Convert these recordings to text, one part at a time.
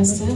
pasteur.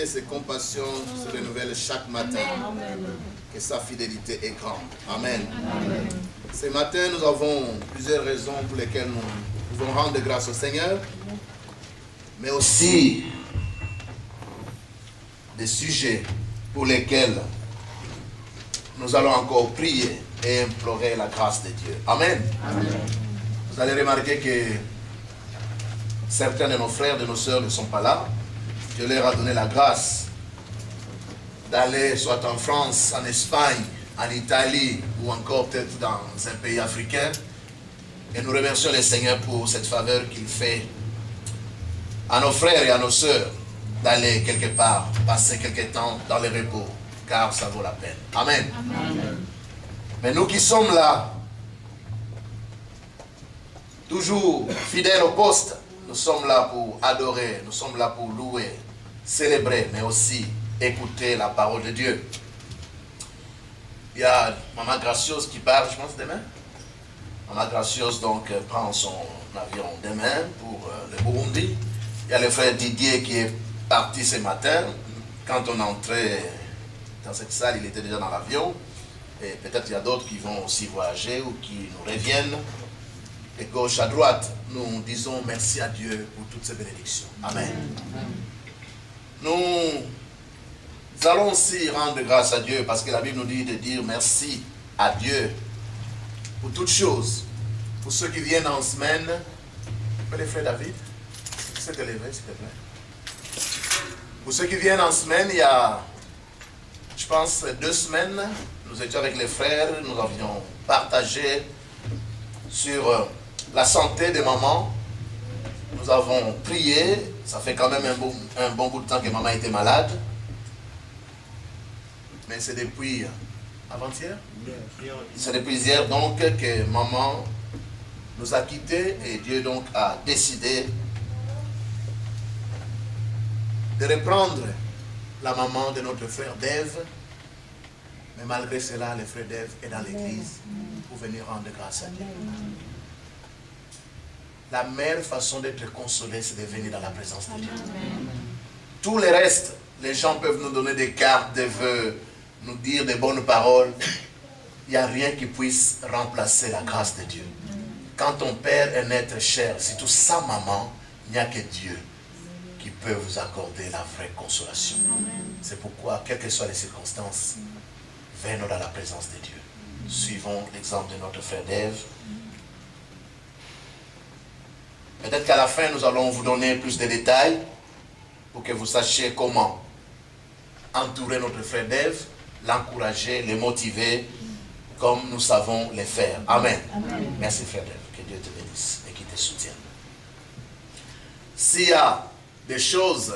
Ses compassions se renouvellent chaque matin. Et sa fidélité est grande. Amen. Amen. Ce matin, nous avons plusieurs raisons pour lesquelles nous pouvons rendre grâce au Seigneur, mais aussi des sujets pour lesquels nous allons encore prier et implorer la grâce de Dieu. Amen. Amen. Vous allez remarquer que certains de nos frères, de nos sœurs ne sont pas là. Dieu leur a donné la grâce d'aller soit en France, en Espagne, en Italie ou encore peut-être dans un pays africain. Et nous remercions le Seigneur pour cette faveur qu'il fait à nos frères et à nos sœurs d'aller quelque part, passer quelque temps dans le repos, car ça vaut la peine. Amen. Amen. Mais nous qui sommes là, toujours fidèles au poste, nous sommes là pour adorer, nous sommes là pour louer, célébrer, mais aussi écouter la parole de Dieu. Il y a Maman Gracieuse qui part, je pense, demain. Maman Gracieuse, donc, prend son avion demain pour le Burundi. Il y a le frère Didier qui est parti ce matin. Quand on entrait dans cette salle, il était déjà dans l'avion. Et peut-être il y a d'autres qui vont aussi voyager ou qui nous reviennent. De gauche à droite, nous disons merci à Dieu pour toutes ces bénédictions. Amen. Nous allons aussi rendre grâce à Dieu parce que la Bible nous dit de dire merci à Dieu pour toutes choses. Pour ceux qui viennent en semaine, le frère David, s'est élevé s'il te plaît. Pour ceux qui viennent en semaine, il y a, je pense, 2 semaines, nous étions avec les frères, nous avions partagé sur la santé des mamans. Nous avons prié, ça fait quand même un bon bout de temps que maman était malade. Mais c'est depuis avant-hier? C'est depuis hier donc que maman nous a quittés et Dieu donc a décidé de reprendre la maman de notre frère Dave. Mais malgré cela, le frère Dave est dans l'église pour venir rendre grâce à Dieu. La meilleure façon d'être consolé, c'est de venir dans la présence de Dieu. Tout le reste, les gens peuvent nous donner des cartes de vœux, nous dire des bonnes paroles. Il n'y a rien qui puisse remplacer la grâce de Dieu. Quand ton père est un être cher, surtout sa maman, il n'y a que Dieu qui peut vous accorder la vraie consolation. C'est pourquoi, quelles que soient les circonstances, venons dans la présence de Dieu. Suivons l'exemple de notre frère Dave. Peut-être qu'à la fin, nous allons vous donner plus de détails pour que vous sachiez comment entourer notre frère Dave, l'encourager, le motiver comme nous savons les faire. Amen. Amen. Merci frère Dave, que Dieu te bénisse et qu'il te soutienne. S'il y a des choses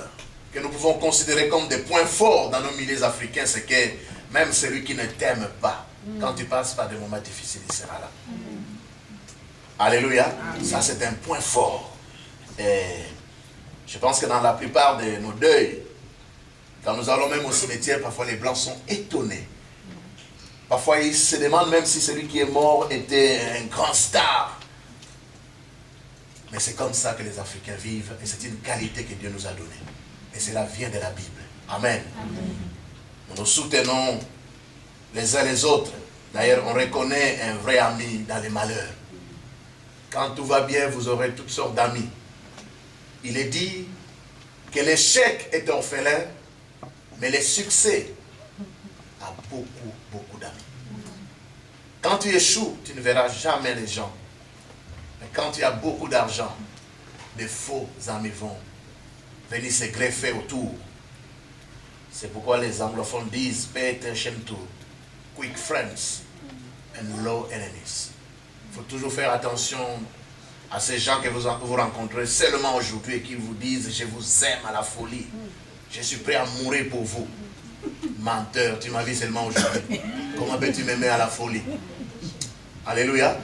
que nous pouvons considérer comme des points forts dans nos milieux africains, c'est que même celui qui ne t'aime pas, quand tu passes par des moments difficiles, il sera là. Alléluia. Ça, c'est un point fort. Et je pense que dans la plupart de nos deuils, quand nous allons même au cimetière, parfois les Blancs sont étonnés. Parfois, ils se demandent même si celui qui est mort était un grand star. Mais c'est comme ça que les Africains vivent et c'est une qualité que Dieu nous a donnée. Et cela vient de la Bible. Amen. Amen. Nous nous soutenons les uns les autres. D'ailleurs, on reconnaît un vrai ami dans les malheurs. Quand tout va bien, vous aurez toutes sortes d'amis. Il est dit que l'échec est orphelin, mais le succès a beaucoup d'amis. Quand tu échoues, tu ne verras jamais les gens. Mais quand tu as beaucoup d'argent, des faux amis vont venir se greffer autour. C'est pourquoi les anglophones disent pay attention to quick friends and low enemies. Il faut toujours faire attention à ces gens que vous rencontrez seulement aujourd'hui et qui vous disent je vous aime à la folie. Je suis prêt à mourir pour vous. Menteur, tu m'as vu seulement aujourd'hui. Comment peux-tu m'aimer à la folie? Alléluia.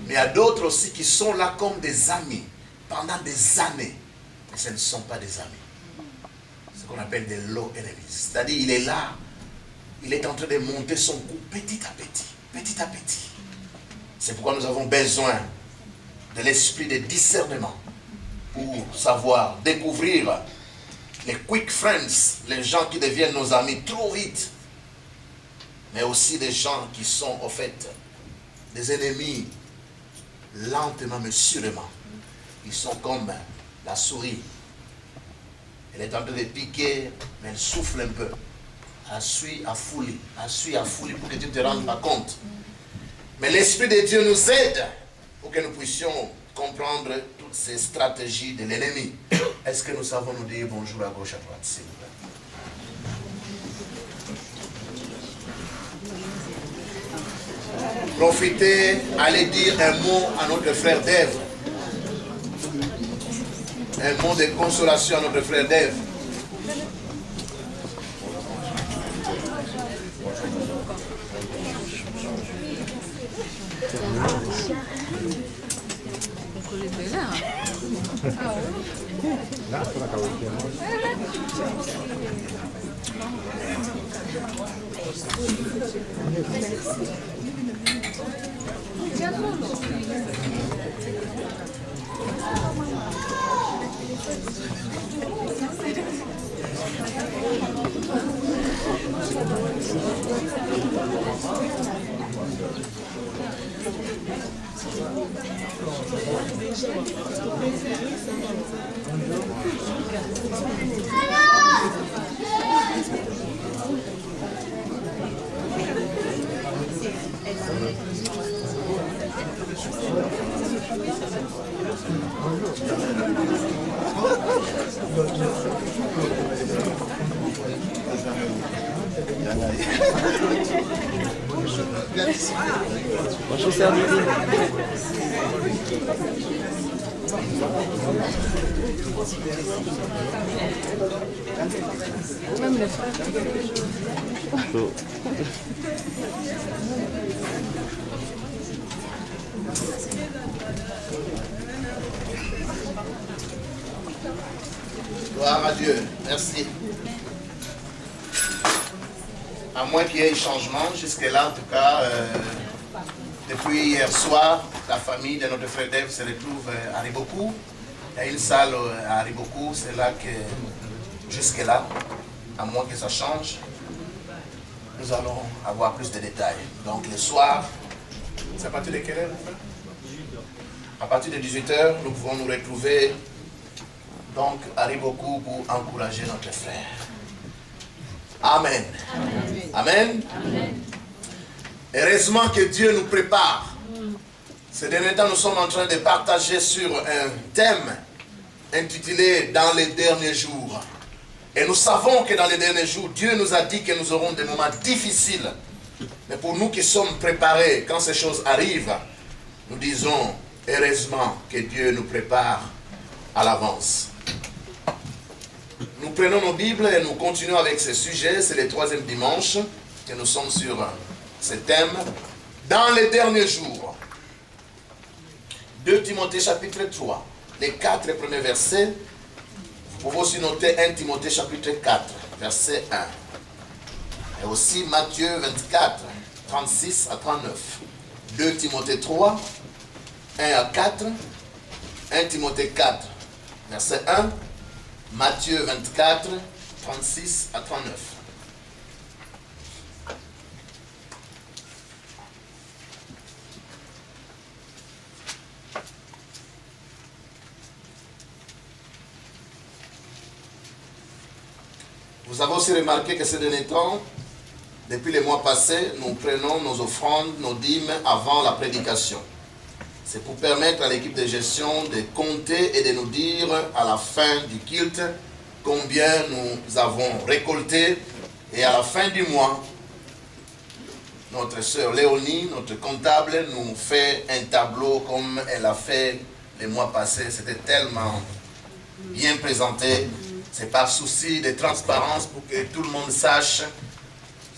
Mais il y a d'autres aussi qui sont là comme des amis pendant des années. Mais ce ne sont pas des amis. Ce qu'on appelle des low enemies. C'est-à-dire il est là, il est en train de monter son coup petit à petit. Petit à petit. C'est pourquoi nous avons besoin de l'esprit de discernement pour savoir découvrir les quick friends, les gens qui deviennent nos amis trop vite, mais aussi des gens qui sont au fait des ennemis lentement mais sûrement. Ils sont comme la souris. Elle est en train de piquer, mais elle souffle un peu. Elle suit à fouler pour que tu ne te rendes pas compte. Mais l'Esprit de Dieu nous aide pour que nous puissions comprendre toutes ces stratégies de l'ennemi. Est-ce que nous savons nous dire bonjour à gauche, à droite, s'il vous plaît? Profitez, allez dire un mot à notre frère Dave. Un mot de consolation à notre frère Dave. Bonjour, c'est Amélie. Même le frère. Bonjour. Gloire à Dieu. Merci. À moins qu'il y ait un changement, jusque-là, en tout cas, depuis hier soir, la famille de notre frère Dave se retrouve à Ribokou. Il y a une salle à Ribokou, c'est là que, jusque-là, à moins que ça change, nous allons avoir plus de détails. Donc, le soir, c'est à partir de quelle heure? À partir de 18h, nous pouvons nous retrouver donc à Ribokou pour encourager notre frère. Amen. Amen. Amen. Amen. Heureusement que Dieu nous prépare. Ces derniers temps, nous sommes en train de partager sur un thème intitulé « Dans les derniers jours ». Et nous savons que dans les derniers jours, Dieu nous a dit que nous aurons des moments difficiles Mais pour nous qui sommes préparés, quand ces choses arrivent, nous disons heureusement que Dieu nous prépare à l'avance. Nous prenons nos Bibles et nous continuons avec ce sujet. C'est le 3e dimanche que nous sommes sur ce thème. Dans les derniers jours. 2 Timothée chapitre 3. Les 4 premiers versets. Vous pouvez aussi noter 1 Timothée chapitre 4, verset 1. Et aussi Matthieu 24, 36 à 39. 2 Timothée 3, 1 à 4. 1 Timothée 4, verset 1. Matthieu 24, 36 à 39. Vous avez aussi remarqué que ces derniers temps, depuis les mois passés, nous prenons nos offrandes, nos dîmes avant la prédication. C'est pour permettre à l'équipe de gestion de compter et de nous dire à la fin du culte combien nous avons récolté. Et à la fin du mois, notre sœur Léonie, notre comptable, nous fait un tableau comme elle a fait les mois passés. C'était tellement bien présenté. C'est par souci de transparence pour que tout le monde sache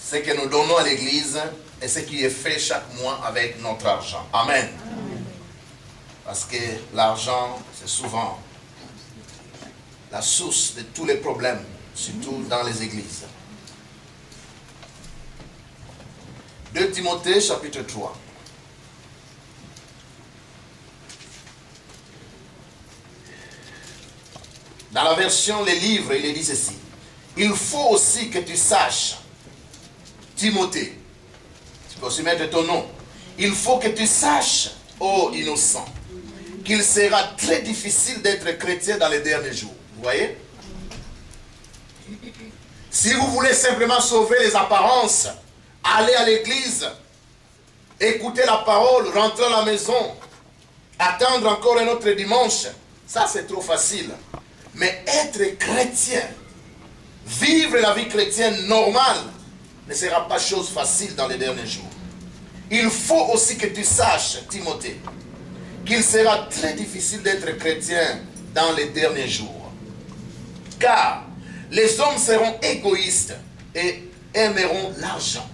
ce que nous donnons à l'église et ce qui est fait chaque mois avec notre argent. Amen. Parce que l'argent, c'est souvent la source de tous les problèmes, surtout dans les églises. 2 Timothée chapitre 3. Dans la version Les Livres, il est dit ceci. Il faut aussi que tu saches, Timothée, tu peux aussi mettre ton nom. Il faut que tu saches, ô innocent, qu'il sera très difficile d'être chrétien dans les derniers jours. Vous voyez? Si vous voulez simplement sauver les apparences, aller à l'église, écouter la parole, rentrer à la maison, attendre encore un autre dimanche, ça c'est trop facile. Mais être chrétien, vivre la vie chrétienne normale, ne sera pas chose facile dans les derniers jours. Il faut aussi que tu saches, Timothée, qu'il sera très difficile d'être chrétien dans les derniers jours. Car les hommes seront égoïstes et aimeront l'argent.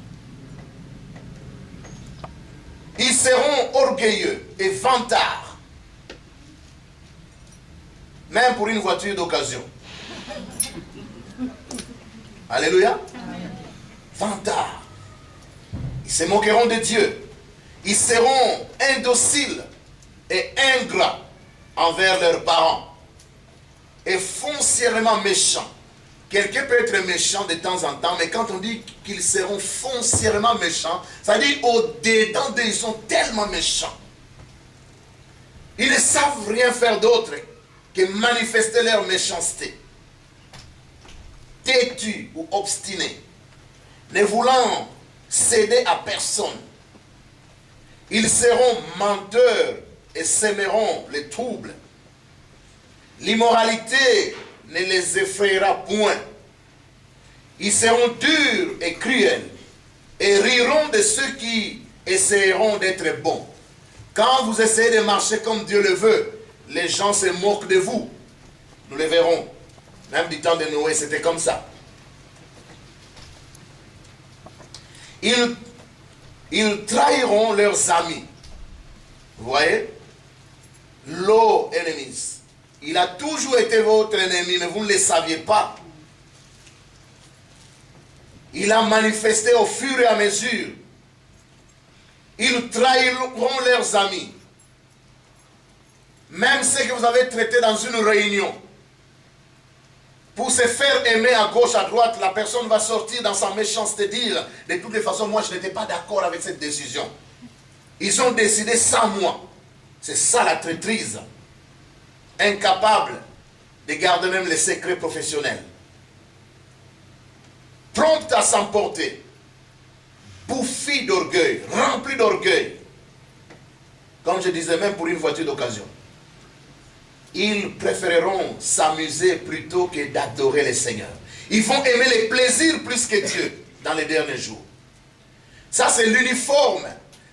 Ils seront orgueilleux et vantards. Même pour une voiture d'occasion. Alléluia. Vantards. Ils se moqueront de Dieu. Ils seront indociles et ingrats envers leurs parents. Et foncièrement méchants. Quelqu'un peut être méchant de temps en temps, mais quand on dit qu'ils seront foncièrement méchants, ça dit au-dedans d'eux, ils sont tellement méchants. Ils ne savent rien faire d'autre que manifester leur méchanceté. Têtus ou obstinés, ne voulant céder à personne. Ils seront menteurs et sèmeront les troubles. L'immoralité ne les effrayera point. Ils seront durs et cruels et riront de ceux qui essaieront d'être bons. Quand vous essayez de marcher comme Dieu le veut, les gens se moquent de vous. Nous le verrons. Même du temps de Noé, c'était comme ça. Ils trahiront leurs amis. Vous voyez? Low enemies. Il a toujours été votre ennemi, mais vous ne le saviez pas. Il a manifesté au fur et à mesure. Ils trahiront leurs amis. Même ceux que vous avez traités dans une réunion. Pour se faire aimer à gauche, à droite, la personne va sortir dans sa méchanceté dire, de toutes les façons, moi je n'étais pas d'accord avec cette décision. Ils ont décidé sans moi. C'est ça la traîtrise. Incapable de garder même les secrets professionnels. Prompte à s'emporter. Bouffi d'orgueil, rempli d'orgueil. Comme je disais, même pour une voiture d'occasion. Ils préféreront s'amuser plutôt que d'adorer le Seigneur. Ils vont aimer les plaisirs plus que Dieu dans les derniers jours. Ça, c'est l'uniforme.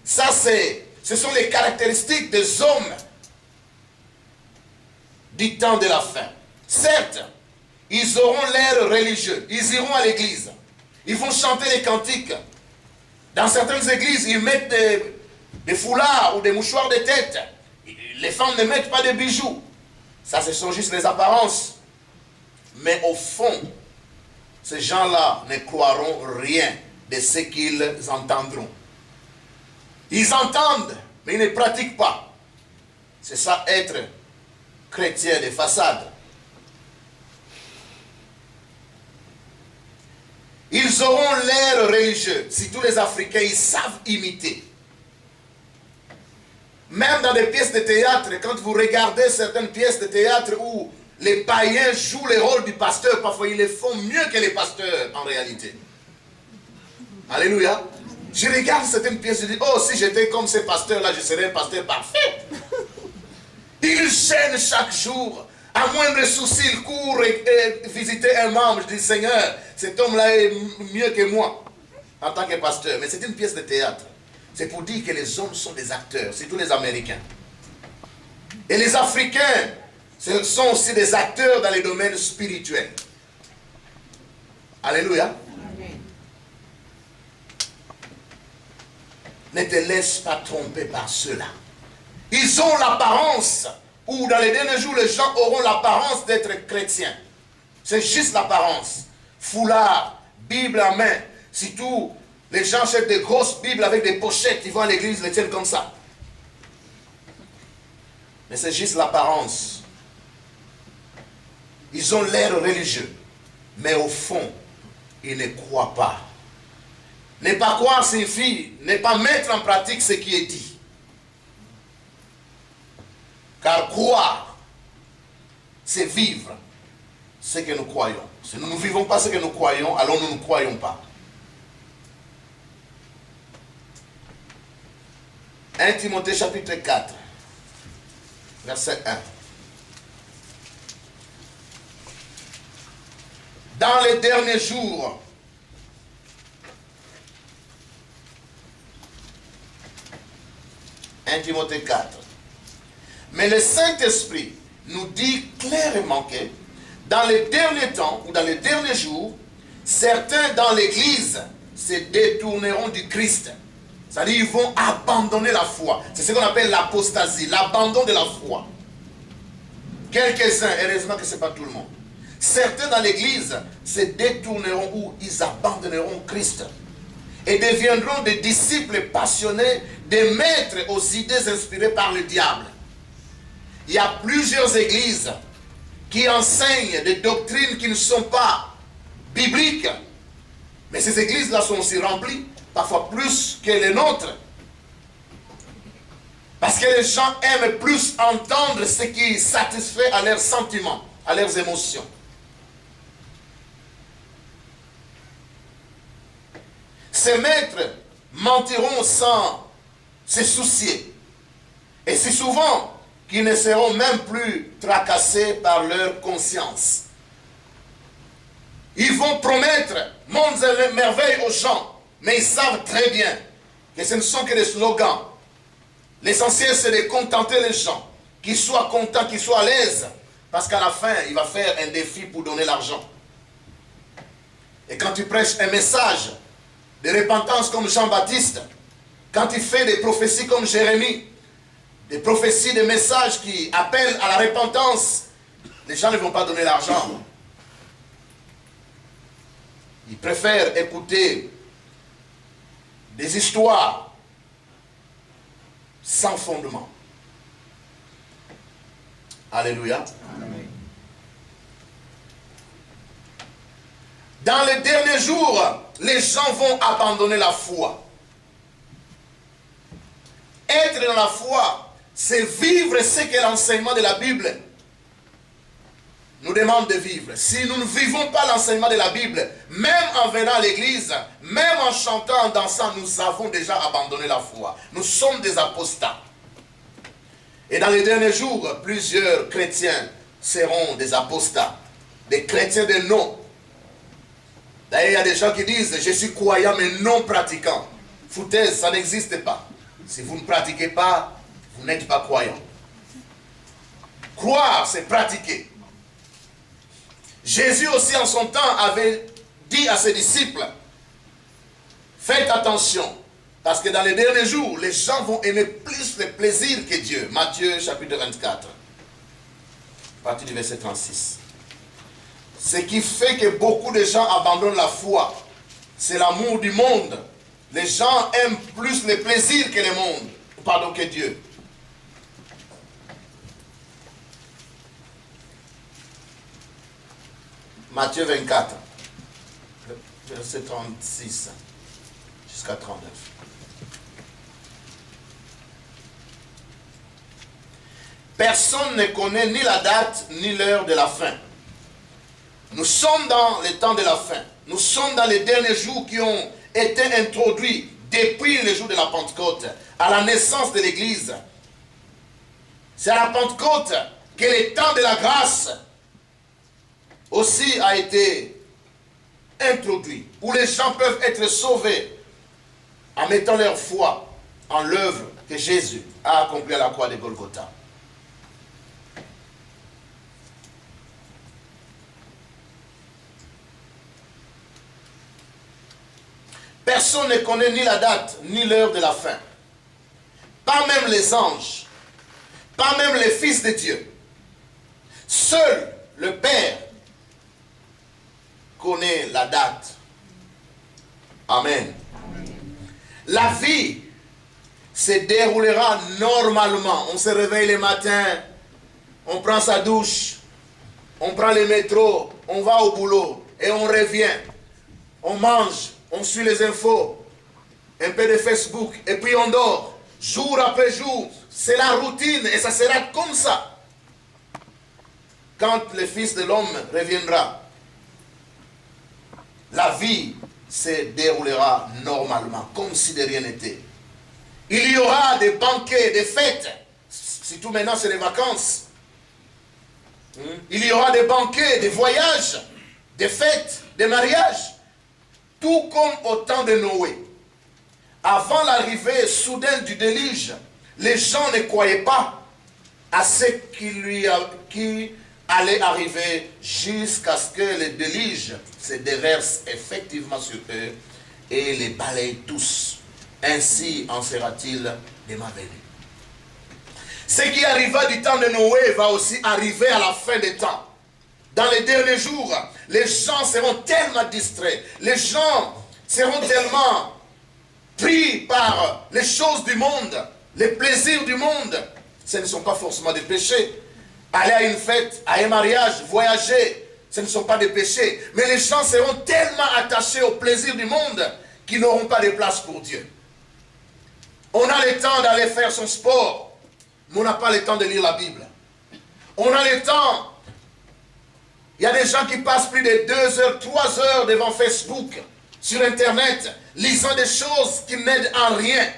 Ça, ce sont les caractéristiques des hommes du temps de la fin. Certes, ils auront l'air religieux. Ils iront à l'église. Ils vont chanter les cantiques. Dans certaines églises, ils mettent des foulards ou des mouchoirs de tête. Les femmes ne mettent pas de bijoux. Ça, ce sont juste les apparences. Mais au fond, ces gens-là ne croiront rien de ce qu'ils entendront. Ils entendent, mais ils ne pratiquent pas. C'est ça, être chrétien de façade. Ils auront l'air religieux. Si tous les Africains, ils savent imiter. Même dans des pièces de théâtre, quand vous regardez certaines pièces de théâtre où les païens jouent le rôle du pasteur, parfois ils le font mieux que les pasteurs en réalité. Alléluia. Je regarde certaines pièces, je dis, oh, si j'étais comme ces pasteurs-là, je serais un pasteur parfait. Ils gênent chaque jour. À moindre souci, il court et visiter un membre. Je dis, Seigneur, cet homme-là est mieux que moi en tant que pasteur. Mais c'est une pièce de théâtre. C'est pour dire que les hommes sont des acteurs, surtout les Américains. Et les Africains, ce sont aussi des acteurs dans les domaines spirituels. Alléluia. Amen. Ne te laisse pas tromper par ceux-là. Ils ont l'apparence, ou dans les derniers jours, les gens auront l'apparence d'être chrétiens. C'est juste l'apparence. Foulard, Bible en main. Surtout, les gens achètent des grosses Bibles avec des pochettes, ils vont à l'église, les tiennent comme ça. Mais c'est juste l'apparence. Ils ont l'air religieux, mais au fond, ils ne croient pas. Ne pas croire signifie ne pas mettre en pratique ce qui est dit. Car croire, c'est vivre ce que nous croyons. Si nous ne vivons pas ce que nous croyons, alors nous ne croyons pas. 1 Timothée chapitre 4, verset 1. Dans les derniers jours, « 1 Timothée 4. Mais le Saint-Esprit nous dit clairement que dans les derniers temps, ou dans les derniers jours, certains dans l'Église se détourneront du Christ. » C'est-à-dire ils vont abandonner la foi. C'est ce qu'on appelle l'apostasie, l'abandon de la foi. Quelques-uns, heureusement que ce n'est pas tout le monde. Certains dans l'Église se détourneront ou ils abandonneront Christ et deviendront des disciples passionnés, des maîtres aux idées inspirées par le diable. Il y a plusieurs églises qui enseignent des doctrines qui ne sont pas bibliques. Mais ces églises-là sont aussi remplies, parfois plus que les nôtres. Parce que les gens aiment plus entendre ce qui satisfait à leurs sentiments, à leurs émotions. Ces maîtres mentiront sans se soucier. Et c'est souvent qu'ils ne seront même plus tracassés par leur conscience. Ils vont promettre mondes et merveilles aux gens, mais ils savent très bien que ce ne sont que des slogans. L'essentiel, c'est de contenter les gens, qu'ils soient contents, qu'ils soient à l'aise, parce qu'à la fin, il va faire un défi pour donner l'argent. Et quand tu prêches un message de repentance comme Jean-Baptiste, quand il fait des prophéties comme Jérémie, des prophéties, des messages qui appellent à la repentance, les gens ne vont pas donner l'argent. Ils préfèrent écouter des histoires sans fondement. Alléluia. Amen. Dans les derniers jours, les gens vont abandonner la foi. Être dans la foi, c'est vivre ce que l'enseignement de la Bible nous demande de vivre. Si nous ne vivons pas l'enseignement de la Bible, même en venant à l'église, même en chantant, en dansant, nous avons déjà abandonné la foi. Nous sommes des apostats. Et dans les derniers jours, plusieurs chrétiens seront des apostats, des chrétiens de nom. D'ailleurs, il y a des gens qui disent, je suis croyant mais non pratiquant. foutaise, ça n'existe pas. Si vous ne pratiquez pas, vous n'êtes pas croyant. Croire, c'est pratiquer. Jésus aussi en son temps avait dit à ses disciples, faites attention, parce que dans les derniers jours, les gens vont aimer plus le plaisir que Dieu. Matthieu chapitre 24, à partir du verset 36. Ce qui fait que beaucoup de gens abandonnent la foi, c'est l'amour du monde. Les gens aiment plus le plaisir que le monde, pardon, que Dieu. Matthieu 24, verset 36 jusqu'à 39. Personne ne connaît ni la date ni l'heure de la fin. Nous sommes dans les temps de la fin. Nous sommes dans les derniers jours qui ont été introduits depuis le jour de la Pentecôte, à la naissance de l'Église. C'est à la Pentecôte que le temps de la grâce aussi a été introduit, où les gens peuvent être sauvés en mettant leur foi en l'œuvre que Jésus a accomplie à la croix de Golgotha. Personne ne connaît ni la date, ni l'heure de la fin. Pas même les anges, pas même les fils de Dieu. Seul le Père connaît la date. Amen. La vie se déroulera normalement. On se réveille le matin, on prend sa douche, on prend le métro, on va au boulot et on revient. On mange, on suit les infos, un peu de Facebook et puis on dort. Jour après jour, c'est la routine et ça sera comme ça. Quand le Fils de l'homme reviendra, la vie se déroulera normalement, comme si de rien n'était. Il y aura des banquets, des fêtes. Surtout maintenant, c'est les vacances. Il y aura des banquets, des voyages, des fêtes, des mariages. Tout comme au temps de Noé. Avant l'arrivée soudaine du déluge, les gens ne croyaient pas à ce qui allait arriver jusqu'à ce que le déluge se déverse effectivement sur eux et les balaye tous. Ainsi en sera-t-il de ma venue. Ce qui arriva du temps de Noé va aussi arriver à la fin des temps. Dans les derniers jours, les gens seront tellement distraits, les gens seront tellement pris par les choses du monde, les plaisirs du monde. Ce ne sont pas forcément des péchés. Aller à une fête, à un mariage, voyager, ce ne sont pas des péchés. Mais les gens seront tellement attachés aux plaisirs du monde qu'ils n'auront pas de place pour Dieu. On a le temps d'aller faire son sport, mais on n'a pas le temps de lire la Bible. On a le temps. Il y a des gens qui passent plus de 2 heures, 3 heures devant Facebook, sur Internet, lisant des choses qui n'aident en rien,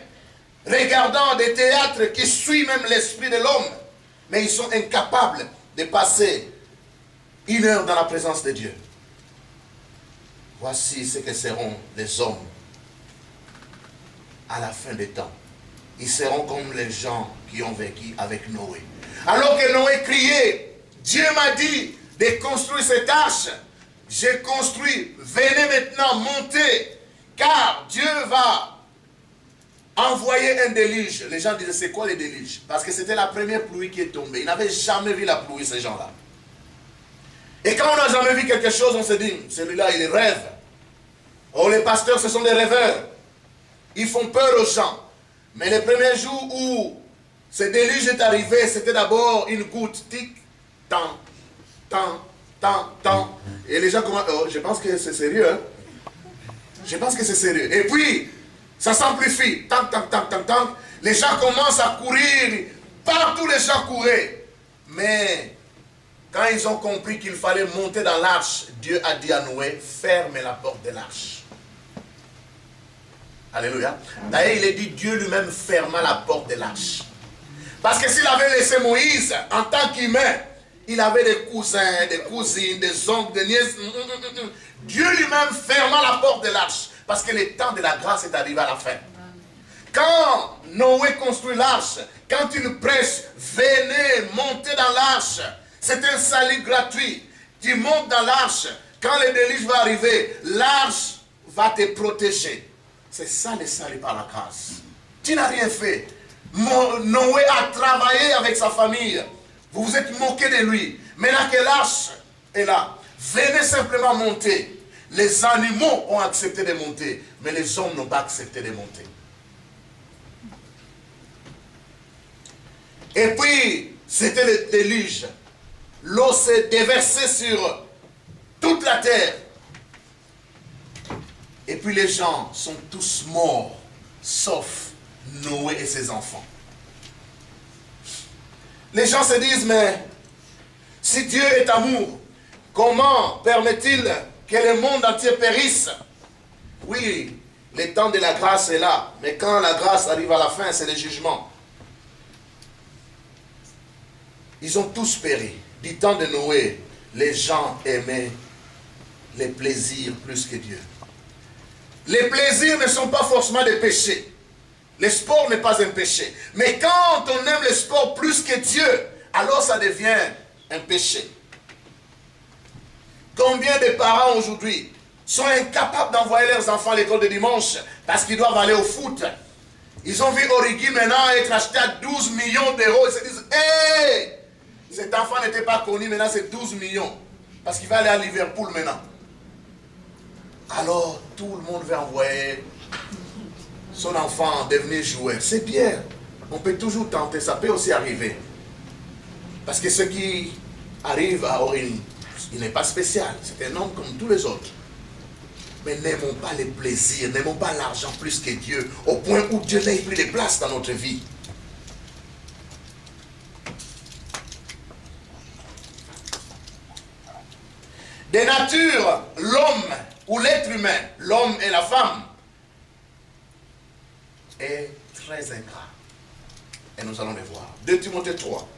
regardant des théâtres qui suivent même l'esprit de l'homme, mais ils sont incapables de passer 1 heure dans la présence de Dieu. Voici ce que seront les hommes à la fin des temps. Ils seront comme les gens qui ont vécu avec Noé. Alors que Noé criait, Dieu m'a dit de construire cette arche. J'ai construit, venez maintenant monter, car Dieu va envoyer un déluge. Les gens disaient, c'est quoi le déluge? Parce que c'était la première pluie qui est tombée. Ils n'avaient jamais vu la pluie, ces gens-là. Et quand on n'a jamais vu quelque chose, on se dit, celui-là, il rêve. Oh, les pasteurs, ce sont des rêveurs. Ils font peur aux gens. Mais le premier jour où ce déluge est arrivé, c'était d'abord une goutte, tic, tant, tant, tant, tant. Et les gens commencent, oh, je pense que c'est sérieux. Hein? Je pense que c'est sérieux. Et puis, ça s'amplifie. Tant, tant, tant, tant, tant. Les gens commencent à courir. Partout les gens couraient. Mais quand ils ont compris qu'il fallait monter dans l'arche, Dieu a dit à Noé, ferme la porte de l'arche. Alléluia. D'ailleurs, il est dit, Dieu lui-même ferma la porte de l'arche. Parce que s'il avait laissé Moïse en tant qu'humain, il avait des cousins, des cousines, des oncles, des nièces. Dieu lui-même ferma la porte de l'arche. Parce que le temps de la grâce est arrivé à la fin. Quand Noé construit l'arche, quand il prêche, venez, montez dans l'arche. C'est un salut gratuit. Tu montes dans l'arche. Quand le déluge va arriver, l'arche va te protéger. C'est ça le salut par la grâce. Tu n'as rien fait. Noé a travaillé avec sa famille. Vous vous êtes moqué de lui. Maintenant que l'arche est là, venez simplement monter. Les animaux ont accepté de monter, mais les hommes n'ont pas accepté de monter. Et puis, c'était le déluge. L'eau s'est déversée sur toute la terre. Et puis les gens sont tous morts, sauf Noé et ses enfants. Les gens se disent, mais si Dieu est amour, comment permet-il que le monde entier périsse? Oui, le temps de la grâce est là, mais quand la grâce arrive à la fin, c'est le jugement. Ils ont tous péri. Du temps de Noé, les gens aimaient les plaisirs plus que Dieu. Les plaisirs ne sont pas forcément des péchés. Le sport n'est pas un péché. Mais quand on aime le sport plus que Dieu, alors ça devient un péché. Combien de parents aujourd'hui sont incapables d'envoyer leurs enfants à l'école de dimanche parce qu'ils doivent aller au foot? Ils ont vu Origi maintenant être acheté à 12 millions d'euros. Ils se disent, hé, cet enfant n'était pas connu, maintenant c'est 12 millions. Parce qu'il va aller à Liverpool maintenant. Alors tout le monde va envoyer son enfant devenir joueur. C'est bien. On peut toujours tenter, ça peut aussi arriver. Parce que ce qui arrive à Origi, il n'est pas spécial. C'est un homme comme tous les autres. Mais n'aimons pas les plaisirs, n'aimons pas l'argent plus que Dieu, au point où Dieu n'ait plus de place dans notre vie. De nature, l'homme ou l'être humain, l'homme et la femme, est très ingrat. Et nous allons le voir. 2 Timothée 3,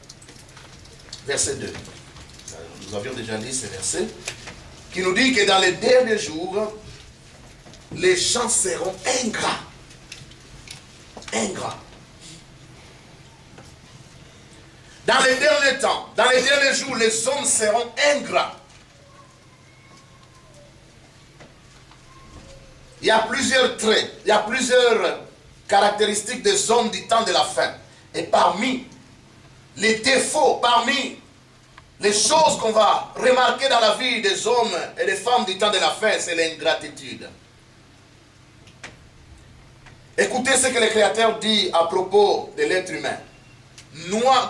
verset 2. Nous avions déjà lu ce verset, qui nous dit que dans les derniers jours, les gens seront ingrats. Ingrats. Dans les derniers temps, dans les derniers jours, les hommes seront ingrats. Il y a plusieurs traits, il y a plusieurs caractéristiques des hommes du temps de la fin. Et parmi les défauts, parmi les choses qu'on va remarquer dans la vie des hommes et des femmes du temps de la fin, c'est l'ingratitude. Écoutez ce que le Créateur dit à propos de l'être humain.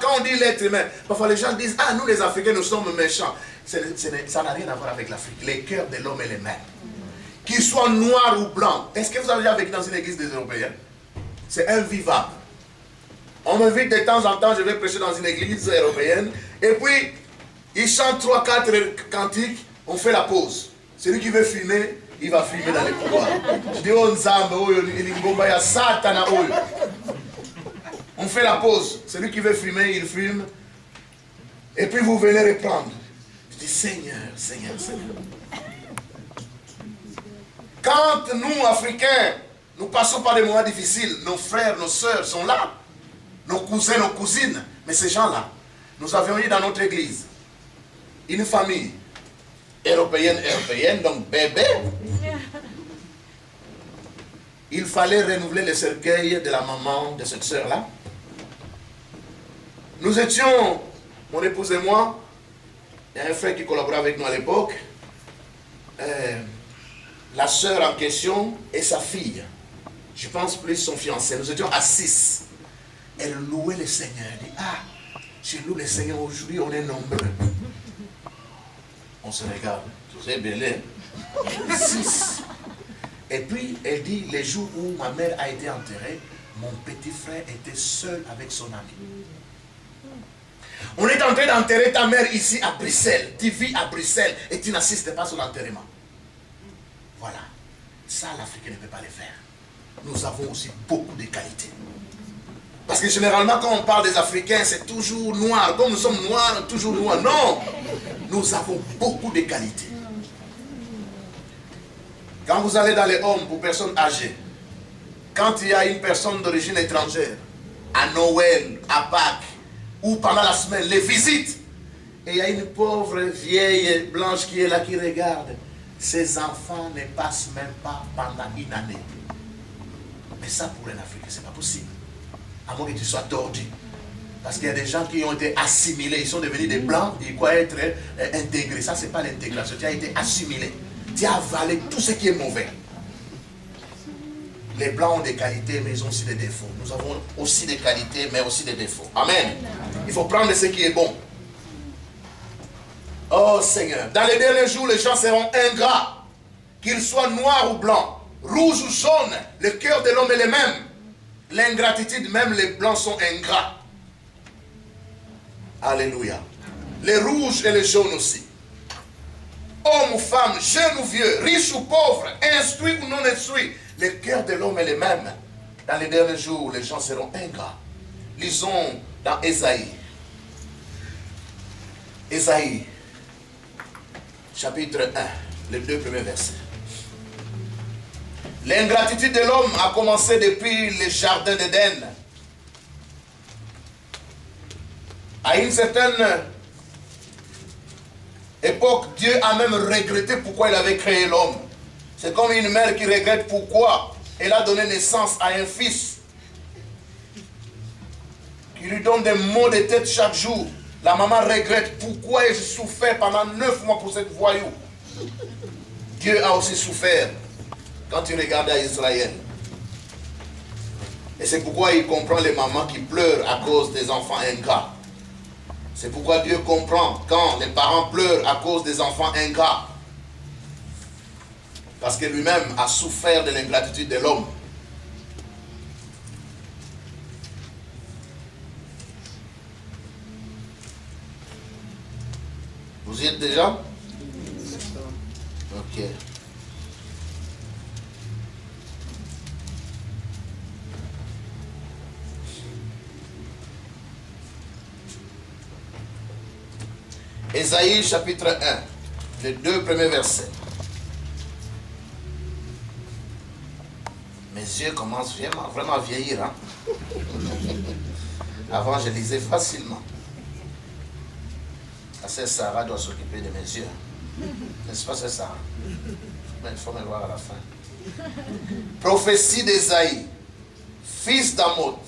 Quand on dit l'être humain, parfois les gens disent, ah, nous les Africains, nous sommes méchants. Ça n'a rien à voir avec l'Afrique. Les cœurs de l'homme est les mêmes. Qu'il soit noir ou blanc. Est-ce que vous avez déjà vécu dans une église des Européens? C'est invivable. On m'invite de temps en temps, je vais prêcher dans une église européenne. Et puis, ils chantent 3-4 cantiques, on fait la pause. Celui qui veut fumer, il va fumer dans les couloirs. Je dis, oh Nzambe, oh Lingomba, ya Satana, oh. On fait la pause. Celui qui veut fumer, il fume. Et puis vous venez reprendre. Je dis, Seigneur, Seigneur, Seigneur. Quand nous, Africains, nous passons par des moments difficiles, nos frères, nos sœurs sont là. Nos cousins, nos cousines. Mais ces gens-là, nous avions eu dans notre église une famille européenne, donc bébé. Il fallait renouveler le cercueil de la maman de cette sœur-là. Nous étions, mon épouse et moi, il y a un frère qui collaborait avec nous à l'époque, la sœur en question et sa fille. Je pense plus son fiancé. Nous étions à 6. Elle louait le Seigneur. Elle dit, ah, je loue le Seigneur aujourd'hui, on est nombreux. On se regarde, tous est belé. 6. Et puis, elle dit, les jours où ma mère a été enterrée, mon petit frère était seul avec son ami. On est en train d'enterrer ta mère ici à Bruxelles. Tu vis à Bruxelles et tu n'assistes pas à son enterrement. Voilà. Ça, l'Africain ne peut pas le faire. Nous avons aussi beaucoup de qualités. Parce que généralement, quand on parle des Africains, c'est toujours noir. Comme nous sommes noirs, toujours noirs. Non! Nous avons beaucoup de qualités. Quand vous allez dans les hommes pour personnes âgées, quand il y a une personne d'origine étrangère, à Noël, à Pâques, ou pendant la semaine, les visites, et il y a une pauvre vieille blanche qui est là, qui regarde, ses enfants ne passent même pas pendant une année. Mais ça, pour un Africain, c'est pas possible. À moins que tu sois tordu. Parce qu'il y a des gens qui ont été assimilés, ils sont devenus des blancs, ils croient être intégrés. Ça, c'est pas l'intégration. Tu as été assimilé. Tu as avalé tout ce qui est mauvais. Les blancs ont des qualités, mais ils ont aussi des défauts. Nous avons aussi des qualités, mais aussi des défauts. Amen. Il faut prendre ce qui est bon. Oh Seigneur, dans les derniers jours, les gens seront ingrats. Qu'ils soient noirs ou blancs, rouges ou jaunes, le cœur de l'homme est le même. L'ingratitude, même les blancs sont ingrats. Alléluia. Les rouges et les jaunes aussi. Hommes ou femmes, jeunes ou vieux, riches ou pauvres, instruits ou non instruits, le cœur de l'homme est le même. Dans les derniers jours, les gens seront ingrats. Lisons dans Ésaïe. Ésaïe, chapitre 1, les 2 premiers versets. L'ingratitude de l'homme a commencé depuis le jardin d'Éden. À une certaine époque, Dieu a même regretté pourquoi il avait créé l'homme. C'est comme une mère qui regrette pourquoi elle a donné naissance à un fils, qui lui donne des maux de tête chaque jour. La maman regrette pourquoi elle souffert pendant 9 mois pour cette voyou. Dieu a aussi souffert quand il regardait à Israël. Et c'est pourquoi il comprend les mamans qui pleurent à cause des enfants ingrats. C'est pourquoi Dieu comprend quand les parents pleurent à cause des enfants ingrats. Parce que lui-même a souffert de l'ingratitude de l'homme. Vous y êtes déjà? Ok. Ésaïe chapitre 1, les 2 premiers versets. Mes yeux commencent vraiment à vieillir. Hein? Avant, je lisais facilement. La sœur Sarah doit s'occuper de mes yeux. N'est-ce pas, sœur Sarah? Mais il faut me voir à la fin. Prophétie d'Ésaïe, fils d'Amoth,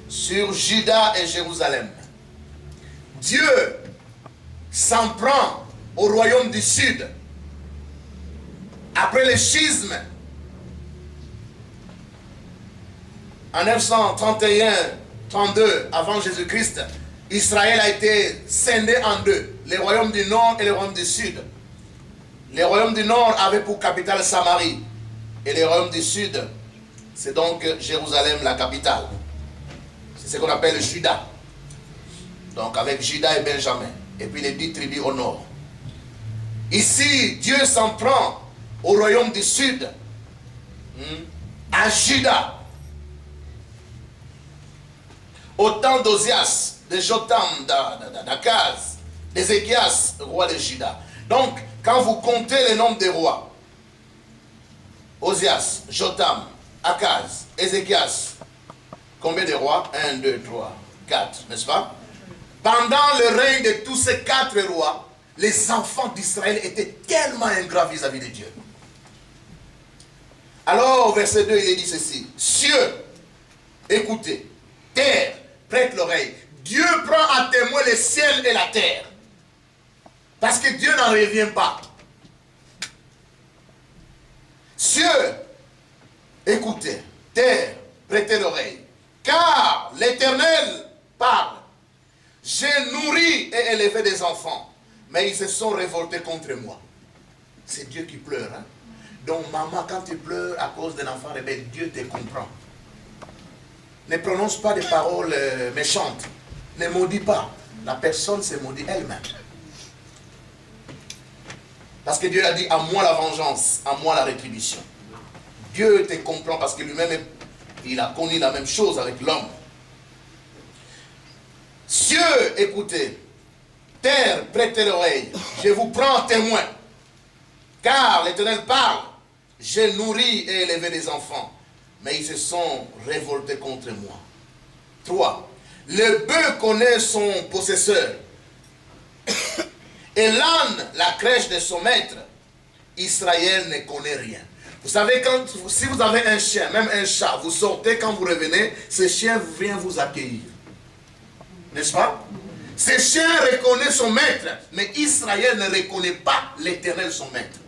sur Juda et Jérusalem. Dieu s'en prend au royaume du Sud. Après le schisme, en 931-32 avant Jésus-Christ, Israël a été scindé en deux, le royaume du Nord et le royaume du Sud. Le royaume du Nord avait pour capitale Samarie, et le royaume du Sud, c'est donc Jérusalem, la capitale. C'est ce qu'on appelle Juda. Donc avec Juda et Benjamin, et puis les 10 tribus au nord. Ici, Dieu s'en prend au royaume du Sud, à Juda. Au temps d'Ozias, de Jotam, d'Akaz, d'Ézéchias, roi de Juda. Donc, quand vous comptez le nombre des rois, Ozias, Jotam, Akaz, Ézéchias, combien de rois? 1, 2, 3, 4, n'est-ce pas? Pendant le règne de tous ces 4 rois, les enfants d'Israël étaient tellement ingrats vis-à-vis de Dieu. Alors, au verset 2, il est dit ceci. Cieux, écoutez. Terre, prête l'oreille. Dieu prend à témoin le ciel et la terre. Parce que Dieu n'en revient pas. Cieux, écoutez. Terre, prêtez l'oreille. Car l'Éternel parle. J'ai nourri et élevé des enfants, mais ils se sont révoltés contre moi. C'est Dieu qui pleure. Hein? Donc maman, quand tu pleures à cause d'un enfant rebelle, Dieu te comprend. Ne prononce pas des paroles méchantes. Ne maudis pas. La personne se maudit elle-même. Parce que Dieu a dit, à moi la vengeance, à moi la rétribution. Dieu te comprend parce que lui-même, il a connu la même chose avec l'homme. Cieux, écoutez. Terre, prêtez l'oreille. Je vous prends témoin. Car l'Éternel parle. J'ai nourri et élevé des enfants. mais ils se sont révoltés contre moi. 3. Le bœuf connaît son possesseur, et l'âne la crèche de son maître. Israël ne connaît rien. Vous savez, si vous avez un chien, même un chat, vous sortez, quand vous revenez, ce chien vient vous accueillir. N'est-ce pas? Ce chien reconnaît son maître, mais Israël ne reconnaît pas l'Éternel son maître.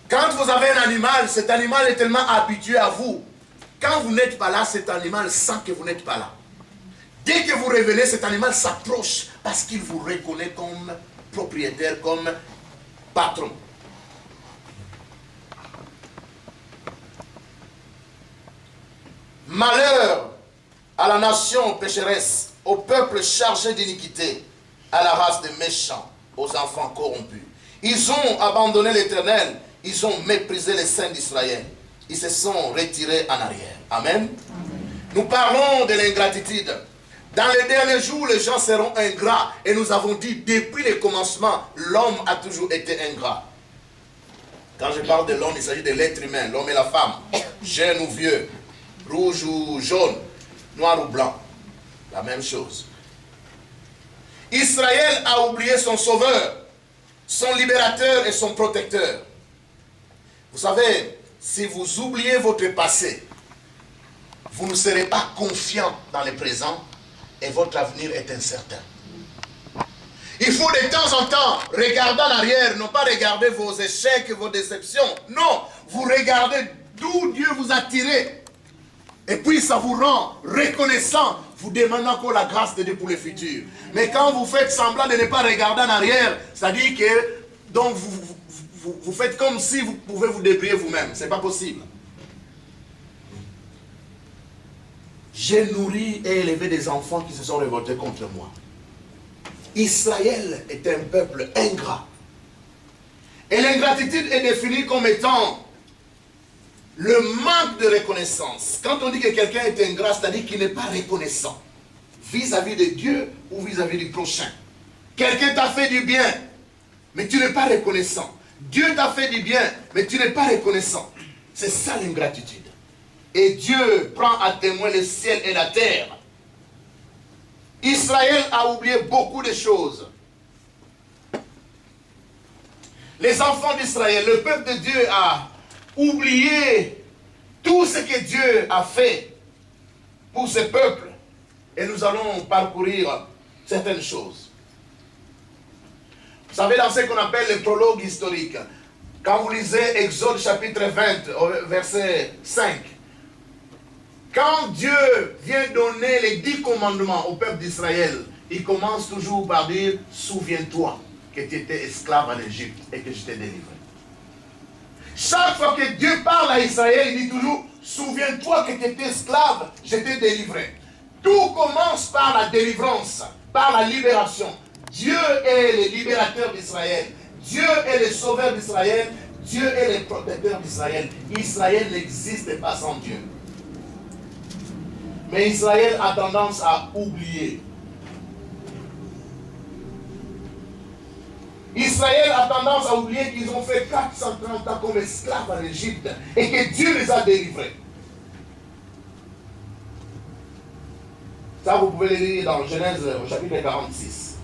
Quand vous avez un animal, cet animal est tellement habitué à vous. Quand vous n'êtes pas là, cet animal sent que vous n'êtes pas là. Dès que vous revenez, cet animal s'approche parce qu'il vous reconnaît comme propriétaire, comme patron. Malheur à la nation pécheresse, au peuple chargé d'iniquité, à la race des méchants, aux enfants corrompus. Ils ont abandonné l'Éternel, ils ont méprisé les saints d'Israël. Ils se sont retirés en arrière. Amen. Amen. Nous parlons de l'ingratitude. Dans les derniers jours, les gens seront ingrats. Et nous avons dit, depuis le commencement, l'homme a toujours été ingrat. Quand je parle de l'homme, il s'agit de l'être humain, l'homme et la femme, jeune ou vieux, rouge ou jaune, noir ou blanc. La même chose. Israël a oublié son sauveur, son libérateur et son protecteur. Vous savez, si vous oubliez votre passé, vous ne serez pas confiant dans le présent et votre avenir est incertain. Il faut de temps en temps regarder en arrière, non pas regarder vos échecs, vos déceptions. Non, vous regardez d'où Dieu vous a tiré. Et puis ça vous rend reconnaissant, vous demandez encore la grâce de Dieu pour le futur. Mais quand vous faites semblant de ne pas regarder en arrière, ça dit que donc vous faites comme si vous pouvez vous débrouiller vous-même. Ce n'est pas possible. J'ai nourri et élevé des enfants qui se sont révoltés contre moi. Israël est un peuple ingrat. Et l'ingratitude est définie comme étant le manque de reconnaissance. Quand on dit que quelqu'un est ingrat, c'est-à-dire qu'il n'est pas reconnaissant vis-à-vis de Dieu ou vis-à-vis du prochain. Quelqu'un t'a fait du bien, mais tu n'es pas reconnaissant. Dieu t'a fait du bien, mais tu n'es pas reconnaissant. C'est ça l'ingratitude. Et Dieu prend à témoin le ciel et la terre. Israël a oublié beaucoup de choses. Les enfants d'Israël, le peuple de Dieu a oublié tout ce que Dieu a fait pour ce peuple. Et nous allons parcourir certaines choses. Vous savez, dans ce qu'on appelle le prologue historique, quand vous lisez Exode chapitre 20, verset 5, quand Dieu vient donner les 10 commandements au peuple d'Israël, il commence toujours par dire, souviens-toi que tu étais esclave en Égypte et que je t'ai délivré. Chaque fois que Dieu parle à Israël, il dit toujours, souviens-toi que tu étais esclave, je t'ai délivré. Tout commence par la délivrance, par la libération. Dieu est le libérateur d'Israël. Dieu est le sauveur d'Israël. Dieu est le protecteur d'Israël. Israël n'existe pas sans Dieu. Mais Israël a tendance à oublier. Israël a tendance à oublier qu'ils ont fait 430 ans comme esclaves en Égypte et que Dieu les a délivrés. Ça, vous pouvez le lire dans Genèse au chapitre 46.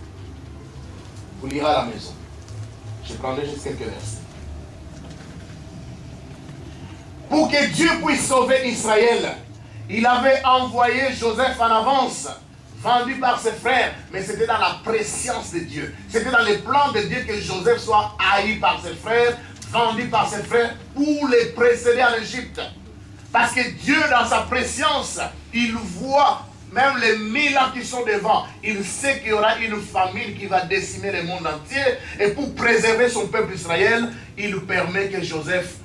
Vous lirez à la maison. Je prendrai juste quelques versets. Pour que Dieu puisse sauver Israël, il avait envoyé Joseph en avance, vendu par ses frères, mais c'était dans la préscience de Dieu. C'était dans les plans de Dieu que Joseph soit haï par ses frères, vendu par ses frères, pour les précéder en Égypte. Parce que Dieu, dans sa préscience, il voit même les 1000 ans qui sont devant. Il sait qu'il y aura une famine qui va décimer le monde entier. Et pour préserver son peuple Israël, il permet que Joseph,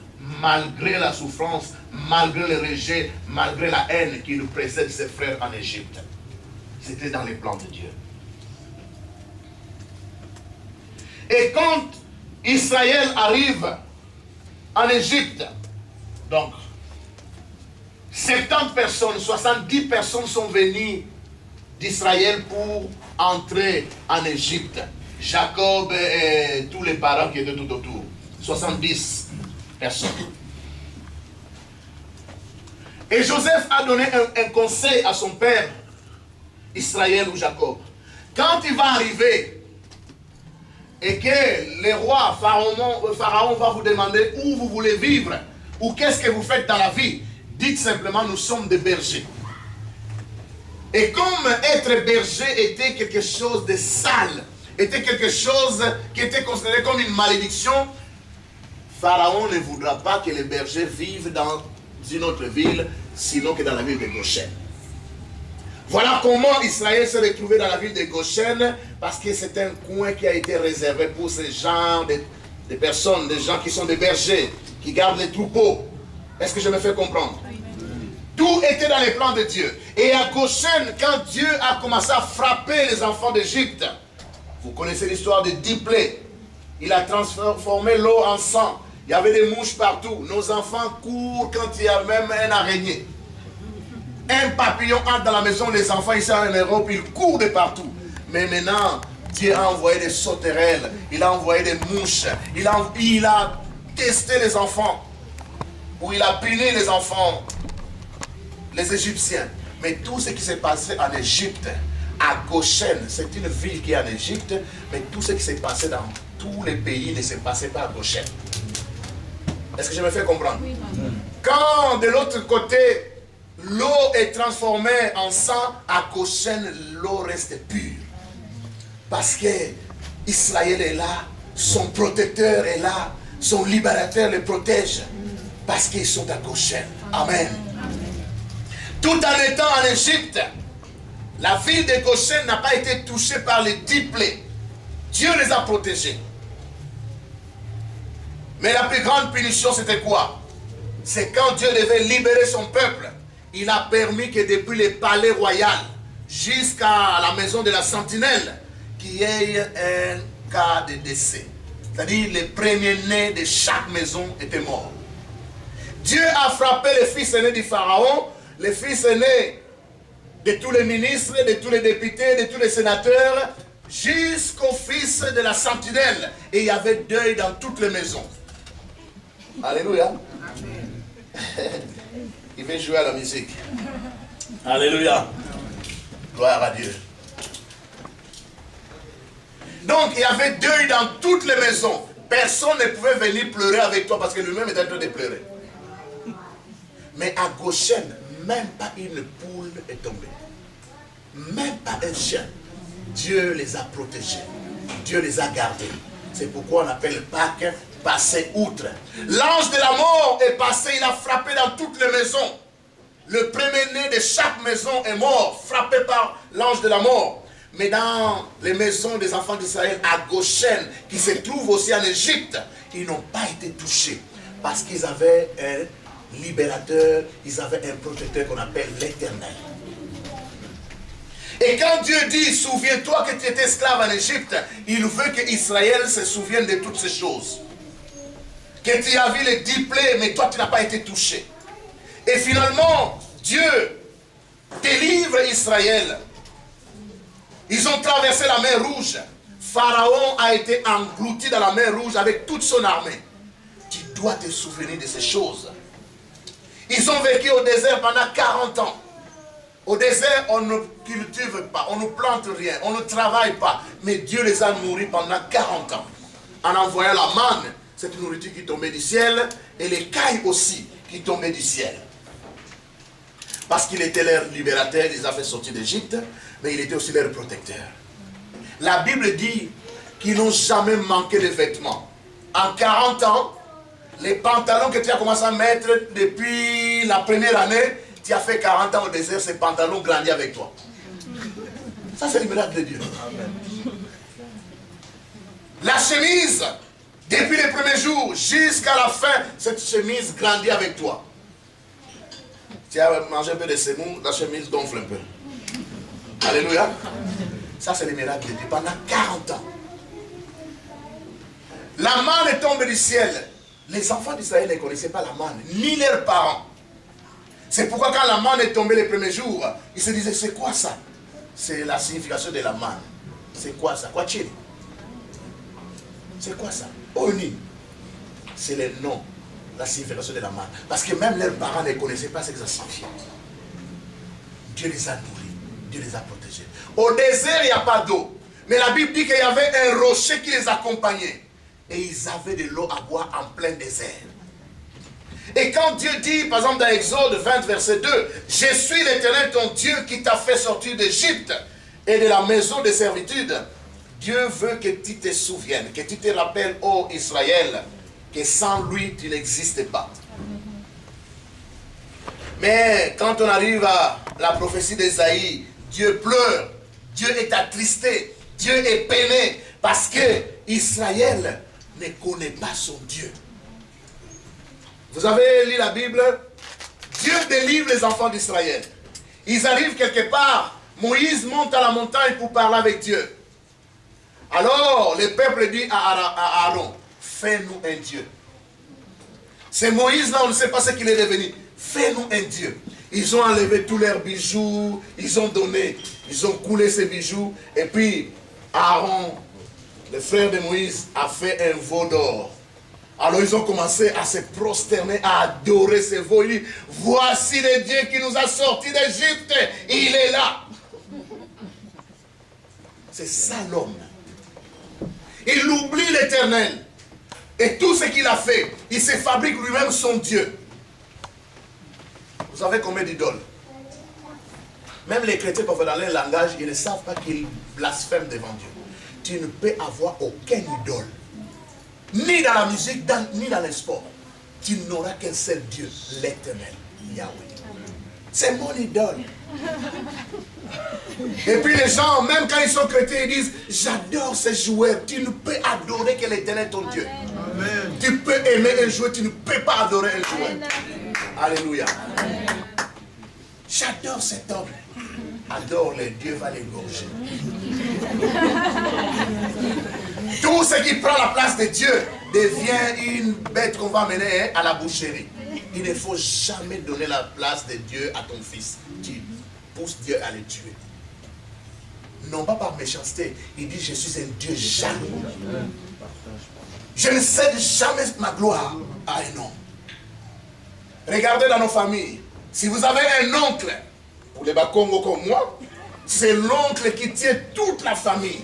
malgré la souffrance, malgré le rejet, malgré la haine qui nous précède ses frères en Égypte. C'était dans les plans de Dieu. Et quand Israël arrive en Égypte, donc 70 personnes, 70 personnes sont venues d'Israël pour entrer en Égypte. Jacob et tous les parents qui étaient tout autour. 70 personnes. Et Joseph a donné un conseil à son père, Israël ou Jacob. Quand il va arriver et que le roi Pharaon va vous demander où vous voulez vivre ou qu'est-ce que vous faites dans la vie, dites simplement nous sommes des bergers. Et comme être berger était quelque chose de sale, était quelque chose qui était considéré comme une malédiction, Pharaon ne voudra pas que les bergers vivent dans une autre ville, sinon que dans la ville de Goshen. Voilà comment Israël s'est retrouvé dans la ville de Goshen, parce que c'est un coin qui a été réservé pour ces gens, des personnes, des gens qui sont des bergers, qui gardent les troupeaux. Est-ce que je me fais comprendre? Tout était dans les plans de Dieu. Et à Goshen, quand Dieu a commencé à frapper les enfants d'Égypte, vous connaissez l'histoire de 10 plaies. Il a transformé l'eau en sang. Il y avait des mouches partout. Nos enfants courent quand il y a même un araignée. Un papillon entre dans la maison, les enfants ici en Europe, ils courent de partout. Mais maintenant, Dieu a envoyé des sauterelles, il a envoyé des mouches, il a testé les enfants, ou il a puni les enfants, les Égyptiens. Mais tout ce qui s'est passé en Égypte, à Goshen, c'est une ville qui est en Égypte, mais tout ce qui s'est passé dans tous les pays ne s'est passé pas à Goshen. Est-ce que je me fais comprendre? Oui. Quand de l'autre côté, l'eau est transformée en sang, à Goshen, l'eau reste pure. Parce que Israël est là, son protecteur est là, son libérateur le protège. Parce qu'ils sont à Goshen. Amen. Tout en étant en Égypte, la ville de Goshen n'a pas été touchée par les 10 plaies. Dieu les a protégés. Mais la plus grande punition, c'était quoi? C'est quand Dieu devait libérer son peuple. Il a permis que depuis le palais royal jusqu'à la maison de la sentinelle, qu'il y ait un cas de décès. C'est-à-dire les premiers-nés de chaque maison étaient morts. Dieu a frappé les fils aînés du Pharaon, les fils aînés de tous les ministres, de tous les députés, de tous les sénateurs, jusqu'au fils de la sentinelle. Et il y avait deuil dans toutes les maisons. Alléluia. Il veut jouer à la musique. Alléluia. Gloire à Dieu. Donc il y avait deuil dans toutes les maisons. Personne ne pouvait venir pleurer avec toi parce que lui-même était en train de pleurer. Mais à Goshen, même pas une poule est tombée. Même pas un chien. Dieu les a protégés. Dieu les a gardés. C'est pourquoi on appelle Pâques passer outre. L'ange de la mort est passé, il a frappé dans toutes les maisons. Le premier-né de chaque maison est mort, frappé par l'ange de la mort. Mais dans les maisons des enfants d'Israël à Goshen, qui se trouvent aussi en Égypte, ils n'ont pas été touchés. Parce qu'ils avaient un libérateur, ils avaient un protecteur qu'on appelle l'Éternel. Et quand Dieu dit, souviens-toi que tu étais esclave en Égypte, il veut que Israël se souvienne de toutes ces choses. Que tu as vu les 10 plaies, mais toi tu n'as pas été touché. Et finalement, Dieu délivre Israël. Ils ont traversé la mer Rouge. Pharaon a été englouti dans la mer Rouge avec toute son armée. Tu dois te souvenir de ces choses. Ils ont vécu au désert pendant 40 ans. Au désert, on ne cultive pas, on ne plante rien, on ne travaille pas. Mais Dieu les a nourris pendant 40 ans. En envoyant la manne, cette nourriture qui tombait du ciel, et les cailles aussi qui tombaient du ciel. Parce qu'il était leur libérateur, il les a fait sortir d'Égypte, mais il était aussi leur protecteur. La Bible dit qu'ils n'ont jamais manqué de vêtements. En 40 ans, les pantalons que tu as commencé à mettre depuis la première année, tu as fait 40 ans au désert, ces pantalons grandis avec toi. Ça, c'est le miracle de Dieu. La chemise, depuis les premiers jours jusqu'à la fin, cette chemise grandit avec toi. Tu as mangé un peu de semoule, la chemise gonfle un peu. Alléluia. Ça, c'est le miracle de Dieu. Pendant 40 ans. La manne est tombée du ciel. Les enfants d'Israël ne connaissaient pas la manne, ni leurs parents. C'est pourquoi quand la manne est tombée les premiers jours, ils se disaient, c'est quoi ça? C'est la signification de la manne. C'est quoi ça? Quoi tu? C'est quoi ça? Oni. C'est le nom, la signification de la manne. Parce que même leurs parents ne connaissaient pas ce que ça signifiait. Dieu les a nourris, Dieu les a protégés. Au désert, il n'y a pas d'eau. Mais la Bible dit qu'il y avait un rocher qui les accompagnait. Et ils avaient de l'eau à boire en plein désert. Et quand Dieu dit, par exemple dans Exode 20, verset 2, « Je suis l'Éternel ton Dieu qui t'a fait sortir d'Égypte et de la maison de servitude. » Dieu veut que tu te souviennes, que tu te rappelles, ô Israël, que sans lui, tu n'existes pas. Mais quand on arrive à la prophétie d'Ésaïe, Dieu pleure, Dieu est attristé, Dieu est peiné, parce que Israël ne connaît pas son Dieu. Vous avez lu la Bible? Dieu délivre les enfants d'Israël. Ils arrivent quelque part, Moïse monte à la montagne pour parler avec Dieu. Alors, le peuple dit à Aaron, fais-nous un Dieu. C'est Moïse là, on ne sait pas ce qu'il est devenu. Fais-nous un Dieu. Ils ont enlevé tous leurs bijoux, ils ont donné, ils ont coulé ces bijoux. Et puis, Aaron, le frère de Moïse, a fait un veau d'or. Alors ils ont commencé à se prosterner, à adorer ce veau. Il dit, voici le Dieu qui nous a sortis d'Égypte, il est là. C'est ça l'homme. Il oublie l'Éternel. Et tout ce qu'il a fait, il se fabrique lui-même son Dieu. Vous savez combien d'idoles? Même les chrétiens peuvent dans leur langage, ils ne savent pas qu'ils blasphèment devant Dieu. Tu ne peux avoir aucune idole. Ni dans la musique, ni dans les sports. Tu n'auras qu'un seul Dieu, l'Éternel, Yahweh. C'est mon idole. Et puis les gens, même quand ils sont chrétiens, ils disent, j'adore ces joueurs. Tu ne peux adorer que l'Éternel ton Dieu. Amen. Tu peux aimer un joueur, tu ne peux pas adorer un joueur. Alléluia. J'adore cet homme. Adore le Dieu va l'égorger. Tout ce qui prend la place de Dieu devient une bête qu'on va amener à la boucherie. Il ne faut jamais donner la place de Dieu à ton fils. Tu pousses Dieu à le tuer. Non pas par méchanceté. Il dit, je suis un Dieu jaloux. Je ne cède jamais ma gloire à un homme. Regardez dans nos familles. Si vous avez un oncle, pour les Bakongo comme moi, c'est l'oncle qui tient toute la famille.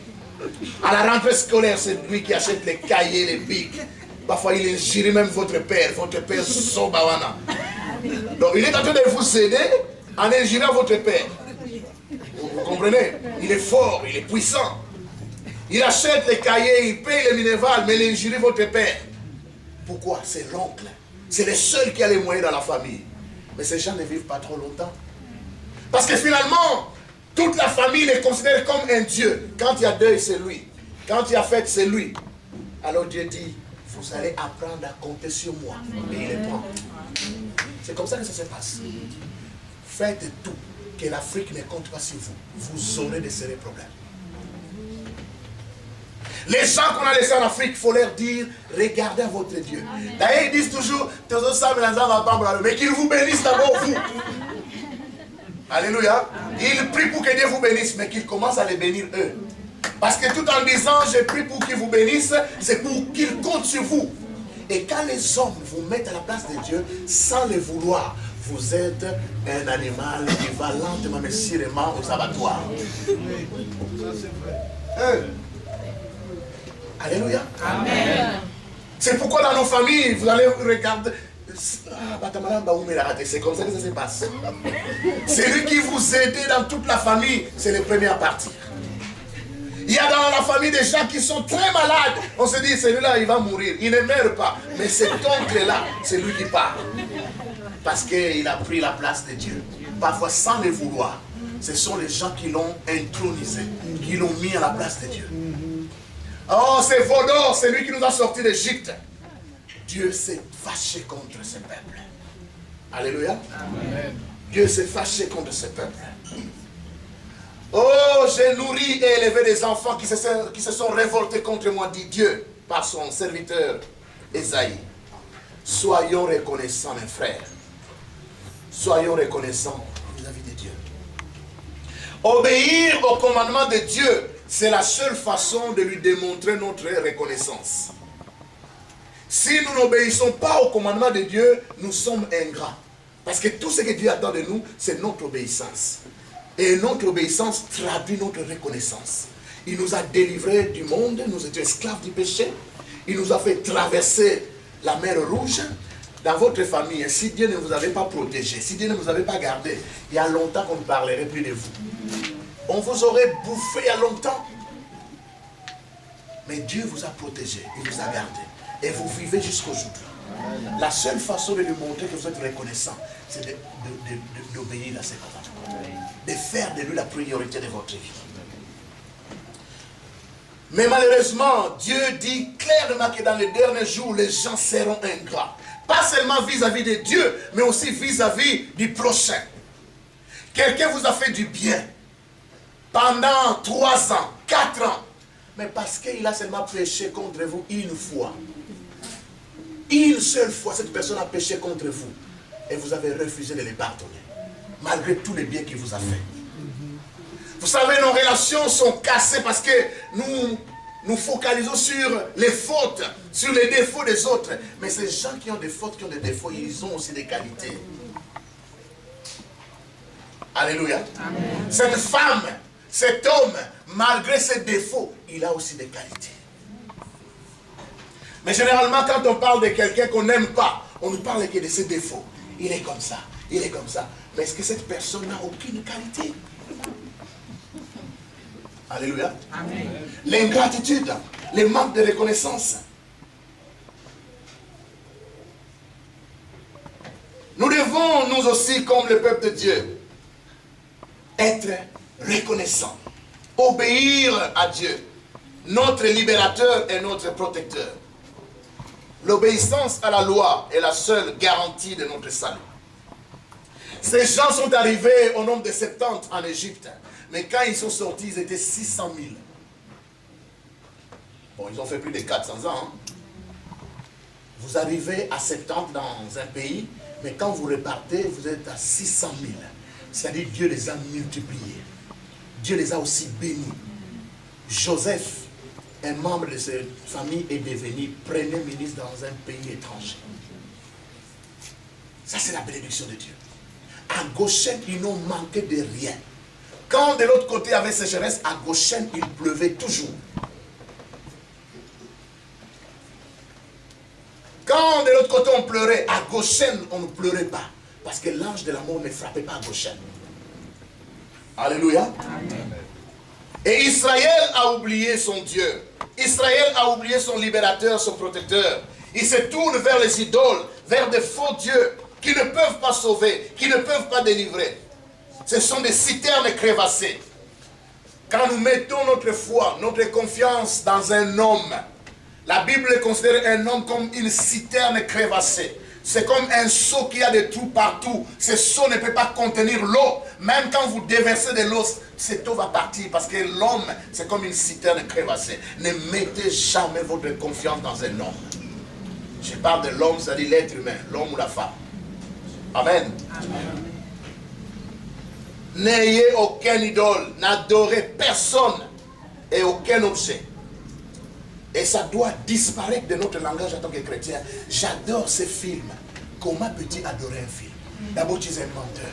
À la rentrée scolaire, c'est lui qui achète les cahiers, les bics. Parfois, il injure même votre père Sobawana. Donc, il est en train de vous aider en injurant votre père. Vous comprenez? Il est fort, il est puissant. Il achète les cahiers, il paye les minévales, mais il injure votre père. Pourquoi? C'est l'oncle. C'est le seul qui a les moyens dans la famille. Mais ces gens ne vivent pas trop longtemps. Parce que finalement, toute la famille est considérée comme un Dieu. Quand il y a deuil, c'est lui. Quand il y a fête, c'est lui. Alors Dieu dit, vous allez apprendre à compter sur moi. Et il les prend. C'est comme ça que ça se passe. Faites tout, que l'Afrique ne compte pas sur vous. Vous aurez de sérieux problèmes. Les gens qu'on a laissés en Afrique, il faut leur dire, regardez à votre Dieu. D'ailleurs, ils disent toujours, mais qu'il vous bénisse d'abord vous. Alléluia. Ils prient pour que Dieu vous bénisse, mais qu'ils commencent à les bénir eux. Parce que tout en disant, je prie pour qu'ils vous bénissent, c'est pour qu'ils comptent sur vous. Et quand les hommes vous mettent à la place de Dieu, sans le vouloir, vous êtes un animal qui va lentement mais sûrement aux abattoirs. Alléluia. Amen. C'est pourquoi dans nos familles, vous allez regarder. C'est comme ça que ça se passe. Celui qui vous aide dans toute la famille, c'est le premier à partir. Il y a dans la famille des gens qui sont très malades. On se dit, celui-là, il va mourir. Il ne meurt pas. Mais cet oncle-là, c'est lui qui part. Parce qu'il a pris la place de Dieu. Parfois sans le vouloir. Ce sont les gens qui l'ont intronisé, qui l'ont mis à la place de Dieu. Oh, c'est Vaudor, c'est lui qui nous a sortis d'Égypte. Dieu s'est fâché contre ce peuple. Alléluia. Amen. Dieu s'est fâché contre ce peuple. Oh, j'ai nourri et élevé des enfants qui se sont révoltés contre moi, dit Dieu, par son serviteur Ésaïe. Soyons reconnaissants, mes frères. Soyons reconnaissants vis-à-vis de Dieu. Obéir au commandement de Dieu, c'est la seule façon de lui démontrer notre reconnaissance. Si nous n'obéissons pas au commandement de Dieu, nous sommes ingrats. Parce que tout ce que Dieu attend de nous, c'est notre obéissance. Et notre obéissance traduit notre reconnaissance. Il nous a délivrés du monde, nous étions esclaves du péché. Il nous a fait traverser la mer Rouge. Dans votre famille, si Dieu ne vous avait pas protégé, si Dieu ne vous avait pas gardé, il y a longtemps qu'on ne parlerait plus de vous. On vous aurait bouffé il y a longtemps. Mais Dieu vous a protégé, il vous a gardé. Et vous vivez jusqu'aujourd'hui. La seule façon de lui montrer que vous êtes reconnaissant, c'est d'obéir à ses commandements. De faire de lui la priorité de votre vie. Mais malheureusement, Dieu dit clairement que dans les derniers jours, les gens seront ingrats. Pas seulement vis-à-vis de Dieu, mais aussi vis-à-vis du prochain. Quelqu'un vous a fait du bien pendant 3 ans, 4 ans, mais parce qu'il a seulement péché contre vous une fois. Une seule fois, cette personne a péché contre vous et vous avez refusé de les pardonner, malgré tous les biens qu'il vous a fait. Vous savez, nos relations sont cassées parce que nous focalisons sur les fautes, sur les défauts des autres. Mais ces gens qui ont des fautes, qui ont des défauts, ils ont aussi des qualités. Alléluia. Amen. Cette femme, cet homme, malgré ses défauts, il a aussi des qualités. Mais généralement, quand on parle de quelqu'un qu'on n'aime pas, on ne parle que de ses défauts. Il est comme ça, il est comme ça. Mais est-ce que cette personne n'a aucune qualité? Alléluia. Amen. L'ingratitude, le manque de reconnaissance. Nous devons, nous aussi, comme le peuple de Dieu, être reconnaissants, obéir à Dieu, notre libérateur et notre protecteur. L'obéissance à la loi est la seule garantie de notre salut. Ces gens sont arrivés au nombre de 70 en Égypte. Mais quand ils sont sortis, ils étaient 600 000. Bon, ils ont fait plus de 400 ans. Hein. Vous arrivez à 70 dans un pays, mais quand vous repartez, vous êtes à 600 000. C'est-à-dire Dieu les a multipliés. Dieu les a aussi bénis. Joseph, un membre de cette famille, est devenu premier ministre dans un pays étranger. Ça, c'est la bénédiction de Dieu. À Goshen, ils n'ont manqué de rien. Quand de l'autre côté il y avait sécheresse, à Goshen, il pleuvait toujours. Quand de l'autre côté on pleurait, à Goshen, on ne pleurait pas. Parce que l'ange de la mort ne frappait pas à Goshen. Alléluia. Amen. Et Israël a oublié son Dieu. Israël a oublié son libérateur, son protecteur. Il se tourne vers les idoles, vers des faux dieux qui ne peuvent pas sauver, qui ne peuvent pas délivrer. Ce sont des citernes crevassées. Quand nous mettons notre foi, notre confiance dans un homme, la Bible considère un homme comme une citerne crevassée. C'est comme un seau qui a des trous partout. Ce seau ne peut pas contenir l'eau. Même quand vous déversez de l'eau, cette eau va partir. Parce que l'homme, c'est comme une citerne crevassée. Ne mettez jamais votre confiance dans un homme. Je parle de l'homme, c'est-à-dire l'être humain, l'homme ou la femme. Amen. Amen. N'ayez aucune idole, n'adorez personne et aucun objet. Et ça doit disparaître de notre langage en tant que chrétien. J'adore ces films. Comment peux-tu adorer un film? D'abord, tu es un menteur.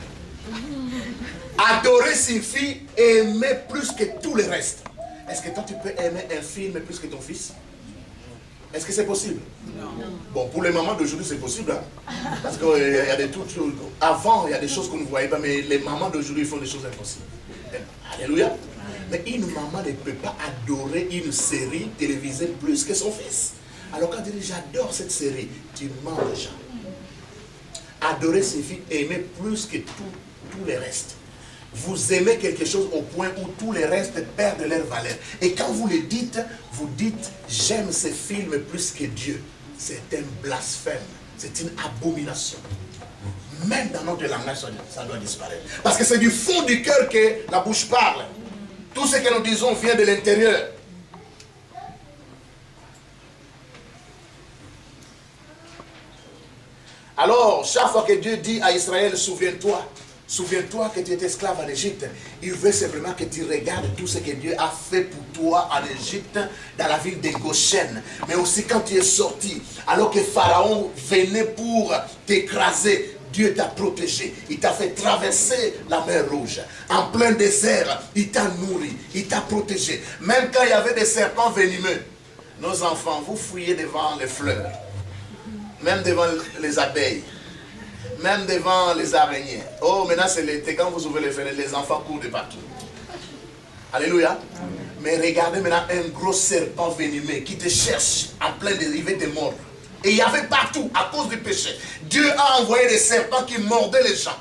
Adorer signifie aimer plus que tout le reste. Est-ce que toi, tu peux aimer un film plus que ton fils? Est-ce que c'est possible? Non. Bon, pour les mamans d'aujourd'hui, c'est possible. Hein? Parce qu'il y a des trucs. Avant, il y a des choses qu'on ne voyait pas, mais les mamans d'aujourd'hui font des choses impossibles. Alléluia. Mais une maman ne peut pas adorer une série télévisée plus que son fils. Alors quand tu dis j'adore cette série, tu mens déjà. Adorer signifie aimer plus que tout le reste. Vous aimez quelque chose au point où tous les restes perdent leur valeur. Et quand vous le dites, vous dites j'aime ce film plus que Dieu. C'est un blasphème. C'est une abomination. Même dans notre langage, ça doit disparaître. Parce que c'est du fond du cœur que la bouche parle. Tout ce que nous disons vient de l'intérieur. Alors, chaque fois que Dieu dit à Israël, souviens-toi, Souviens-toi que tu étais esclave en Égypte. Il veut simplement que tu regardes tout ce que Dieu a fait pour toi en Égypte, dans la ville de Goshen. Mais aussi quand tu es sorti, alors que Pharaon venait pour t'écraser, Dieu t'a protégé. Il t'a fait traverser la mer Rouge. En plein désert, il t'a nourri, il t'a protégé. Même quand il y avait des serpents venimeux, nos enfants, vous fouillez devant les fleurs, même devant les abeilles, même devant les araignées. Oh, maintenant c'est l'été, quand vous ouvrez les fenêtres, les enfants courent de partout. Alléluia. Mais regardez maintenant un gros serpent venimeux qui te cherche en plein dérivé de mort. Et il y avait partout à cause du péché. Dieu a envoyé des serpents qui mordaient les gens.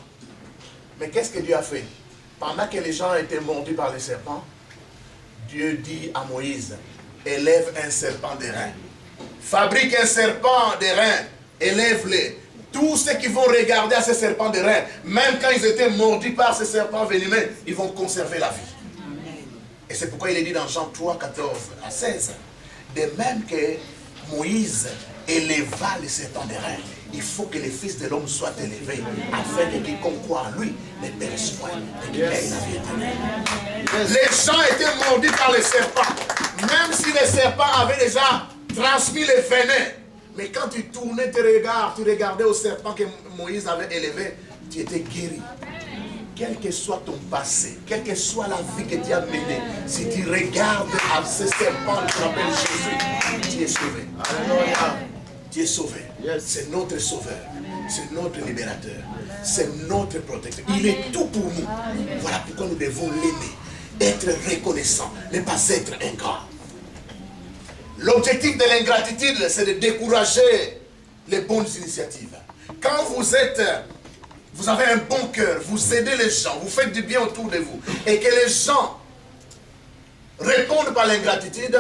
Mais qu'est-ce que Dieu a fait? Pendant que les gens étaient mordus par les serpents, Dieu dit à Moïse, élève un serpent d'airain. Fabrique un serpent d'airain, élève-les. Tous ceux qui vont regarder à ces serpents d'airain, même quand ils étaient mordus par ces serpents venimeux, ils vont conserver la vie. Et c'est pourquoi il est dit dans Jean 3, 14 à 16, de même que Moïse éleva les serpents d'airain, il faut que les fils de l'homme soient élevés, afin que quiconque croit en lui ne périsse point, et qu'il ait la vie éternelle. Les gens étaient mordus par les serpents, même si les serpents avaient déjà transmis les venins. Mais quand tu tournais tes regards, tu regardais au serpent que Moïse avait élevé, tu étais guéri. Quel que soit ton passé, quelle que soit la vie que tu as menée, si tu regardes à ce serpent qui s'appelle Jésus, tu es sauvé. Alléluia. Tu es sauvé. C'est notre sauveur. C'est notre libérateur. C'est notre protecteur. Il est tout pour nous. Voilà pourquoi nous devons l'aimer. Être reconnaissant. Ne pas être ingrat. L'objectif de l'ingratitude, c'est de décourager les bonnes initiatives. Quand vous avez un bon cœur, vous aidez les gens, vous faites du bien autour de vous, et que les gens répondent par l'ingratitude,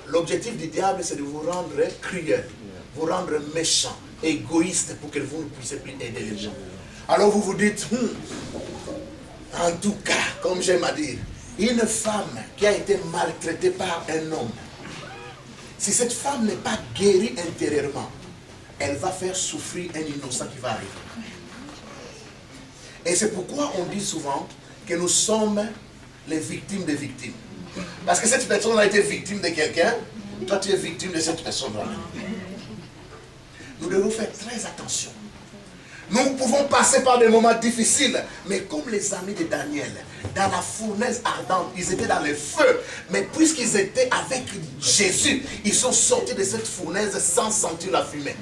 l'objectif du diable, c'est de vous rendre cruel, vous rendre méchant, égoïste, pour que vous ne puissiez plus aider les gens. Alors vous vous dites, en tout cas, comme j'aime à dire, une femme qui a été maltraitée par un homme, si cette femme n'est pas guérie intérieurement, elle va faire souffrir un innocent qui va arriver. Et c'est pourquoi on dit souvent que nous sommes les victimes des victimes. Parce que cette personne a été victime de quelqu'un, toi tu es victime de cette personne-là. Nous devons faire très attention. Nous pouvons passer par des moments difficiles, mais comme les amis de Daniel, dans la fournaise ardente, ils étaient dans le feu, mais puisqu'ils étaient avec Jésus, ils sont sortis de cette fournaise sans sentir la fumée.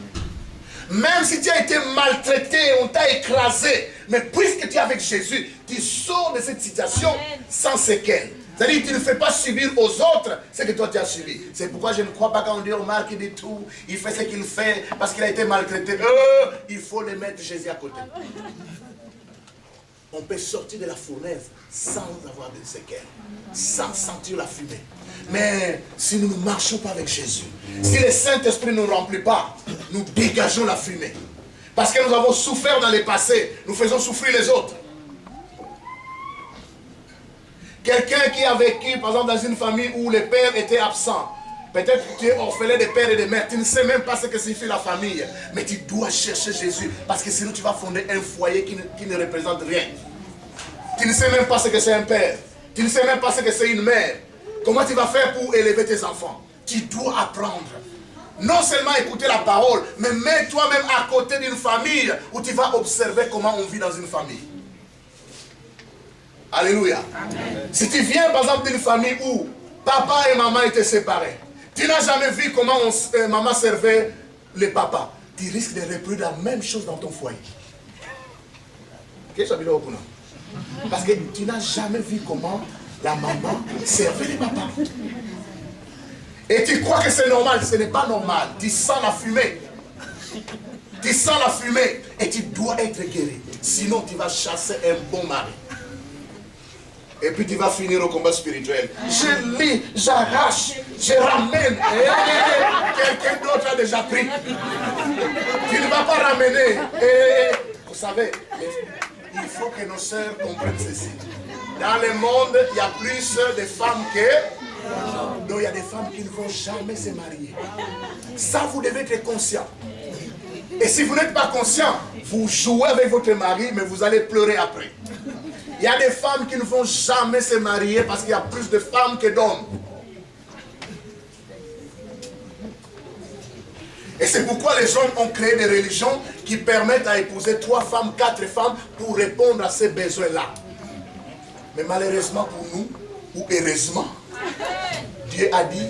Même si tu as été maltraité, on t'a écrasé, mais puisque tu es avec Jésus, tu sors de cette situation sans séquelles. C'est-à-dire que tu ne fais pas subir aux autres ce que toi tu as subi. C'est pourquoi je ne crois pas quand on dit Omar qui dit tout, il fait ce qu'il fait parce qu'il a été maltraité. Il faut le mettre Jésus à côté. On peut sortir de la fournaise sans avoir de séquelles, sans sentir la fumée. Mais si nous ne marchons pas avec Jésus, si le Saint-Esprit ne nous remplit pas, nous dégageons la fumée. Parce que nous avons souffert dans le passé, nous faisons souffrir les autres. Quelqu'un qui a vécu, par exemple, dans une famille où le père était absent. Peut-être que tu es orphelin de père et de mère. Tu ne sais même pas ce que signifie la famille. Mais tu dois chercher Jésus. Parce que sinon tu vas fonder un foyer qui ne représente rien. Tu ne sais même pas ce que c'est un père. Tu ne sais même pas ce que c'est une mère. Comment tu vas faire pour élever tes enfants? Tu dois apprendre. Non seulement écouter la parole, mais mets toi-même à côté d'une famille où tu vas observer comment on vit dans une famille. Alléluia. Amen. Si tu viens par exemple d'une famille où papa et maman étaient séparés, tu n'as jamais vu comment maman servait le papa, tu risques de reproduire la même chose dans ton foyer. Parce que tu n'as jamais vu comment la maman servait le papa. Et tu crois que c'est normal, ce n'est pas normal. Tu sens la fumée. Tu sens la fumée et tu dois être guéri. Sinon tu vas chasser un bon mari. Et puis tu vas finir au combat spirituel. Je lis, j'arrache, je ramène. Quelqu'un d'autre a déjà pris. Tu ne vas pas ramener. Vous savez, il faut que nos sœurs comprennent ceci. Dans le monde, il y a plus de femmes que... Donc il y a des femmes qui ne vont jamais se marier. Ça, vous devez être conscient. Et si vous n'êtes pas conscient, vous jouez avec votre mari, mais vous allez pleurer après. Il y a des femmes qui ne vont jamais se marier parce qu'il y a plus de femmes que d'hommes. Et c'est pourquoi les hommes ont créé des religions qui permettent à épouser 3 femmes, 4 femmes pour répondre à ces besoins-là. Mais malheureusement pour nous, ou heureusement, Dieu a dit.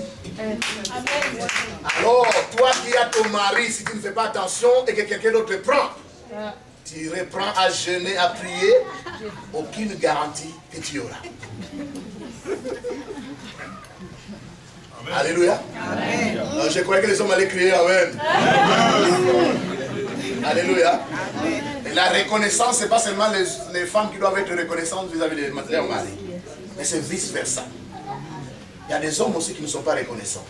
Alors, toi qui as ton mari, si tu ne fais pas attention et que quelqu'un d'autre te prend, tu reprends à jeûner, à prier, aucune garantie que tu auras. Alléluia. Alors, je croyais que les hommes allaient crier Amen. Alléluia. Et la reconnaissance, ce n'est pas seulement les femmes qui doivent être reconnaissantes vis-à-vis de leur mari, mais c'est vice-versa. Il y a des hommes aussi qui ne sont pas reconnaissants.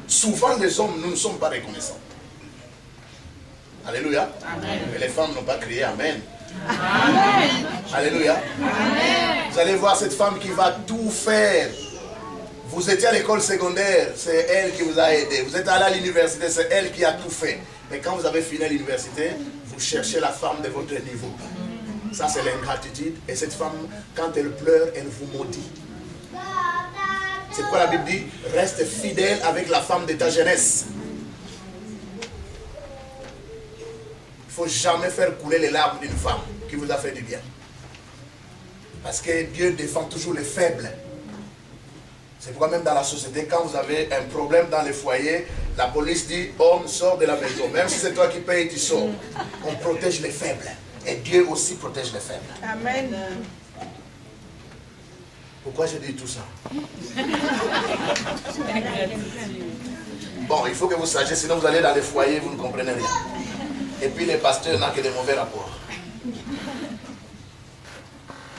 Souvent, les hommes, nous ne sommes pas reconnaissants. Alléluia. Amen. Mais les femmes n'ont pas crié Amen. Amen. Alléluia. Amen. Vous allez voir cette femme qui va tout faire. Vous étiez à l'école secondaire, c'est elle qui vous a aidé. Vous êtes allé à l'université, c'est elle qui a tout fait. Mais quand vous avez fini à l'université, vous cherchez la femme de votre niveau. Ça, c'est l'ingratitude. Et cette femme, quand elle pleure, elle vous maudit. C'est quoi la Bible dit? Reste fidèle avec la femme de ta jeunesse. Il ne faut jamais faire couler les larmes d'une femme qui vous a fait du bien. Parce que Dieu défend toujours les faibles. C'est pourquoi même dans la société, quand vous avez un problème dans les foyers, la police dit, homme, sors de la maison. Même si c'est toi qui payes, tu sors. On protège les faibles. Et Dieu aussi protège les faibles. Amen. Pourquoi je dis tout ça? Bon, il faut que vous sachiez, sinon vous allez dans les foyers, vous ne comprenez rien. Et puis les pasteurs n'ont que des mauvais rapports.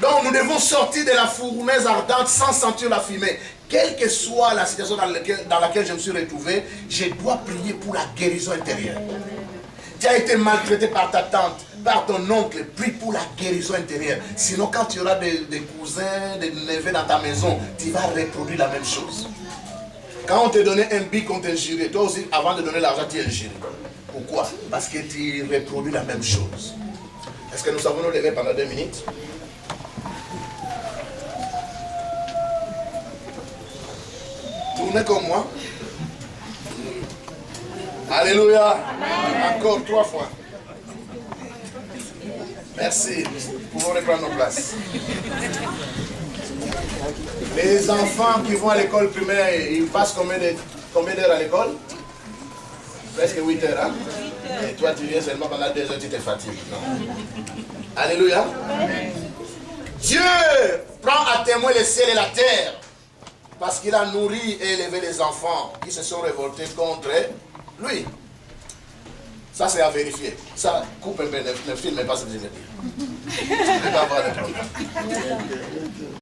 Donc nous devons sortir de la fournaise ardente sans sentir la fumée. Quelle que soit la situation dans laquelle je me suis retrouvé, je dois prier pour la guérison intérieure. Tu as été maltraité par ta tante, par ton oncle, prie pour la guérison intérieure. Sinon, quand tu auras des cousins, des neveux dans ta maison, tu vas reproduire la même chose. Quand on te donnait un bic, on t'injurait. Toi aussi, avant de donner l'argent, tu injures. Pourquoi? Parce que tu reproduis la même chose. Est-ce que nous savons nous lever pendant 2 minutes? Tournez comme moi. Alléluia. Amen. Encore 3 fois. Merci. Nous pouvons reprendre nos places. Les enfants qui vont à l'école primaire, ils passent combien d'heures à l'école? Presque 8 heures. Hein? Et toi, tu viens seulement pendant 2 heures, tu te fatigues. Non. Alléluia. Amen. Dieu prend à témoin le ciel et la terre parce qu'il a nourri et élevé les enfants qui se sont révoltés contre lui. Ça, c'est à vérifier. Ça, coupe un peu, ne filme pas ce que je veux dire. Je ne vais pas avoir de problème.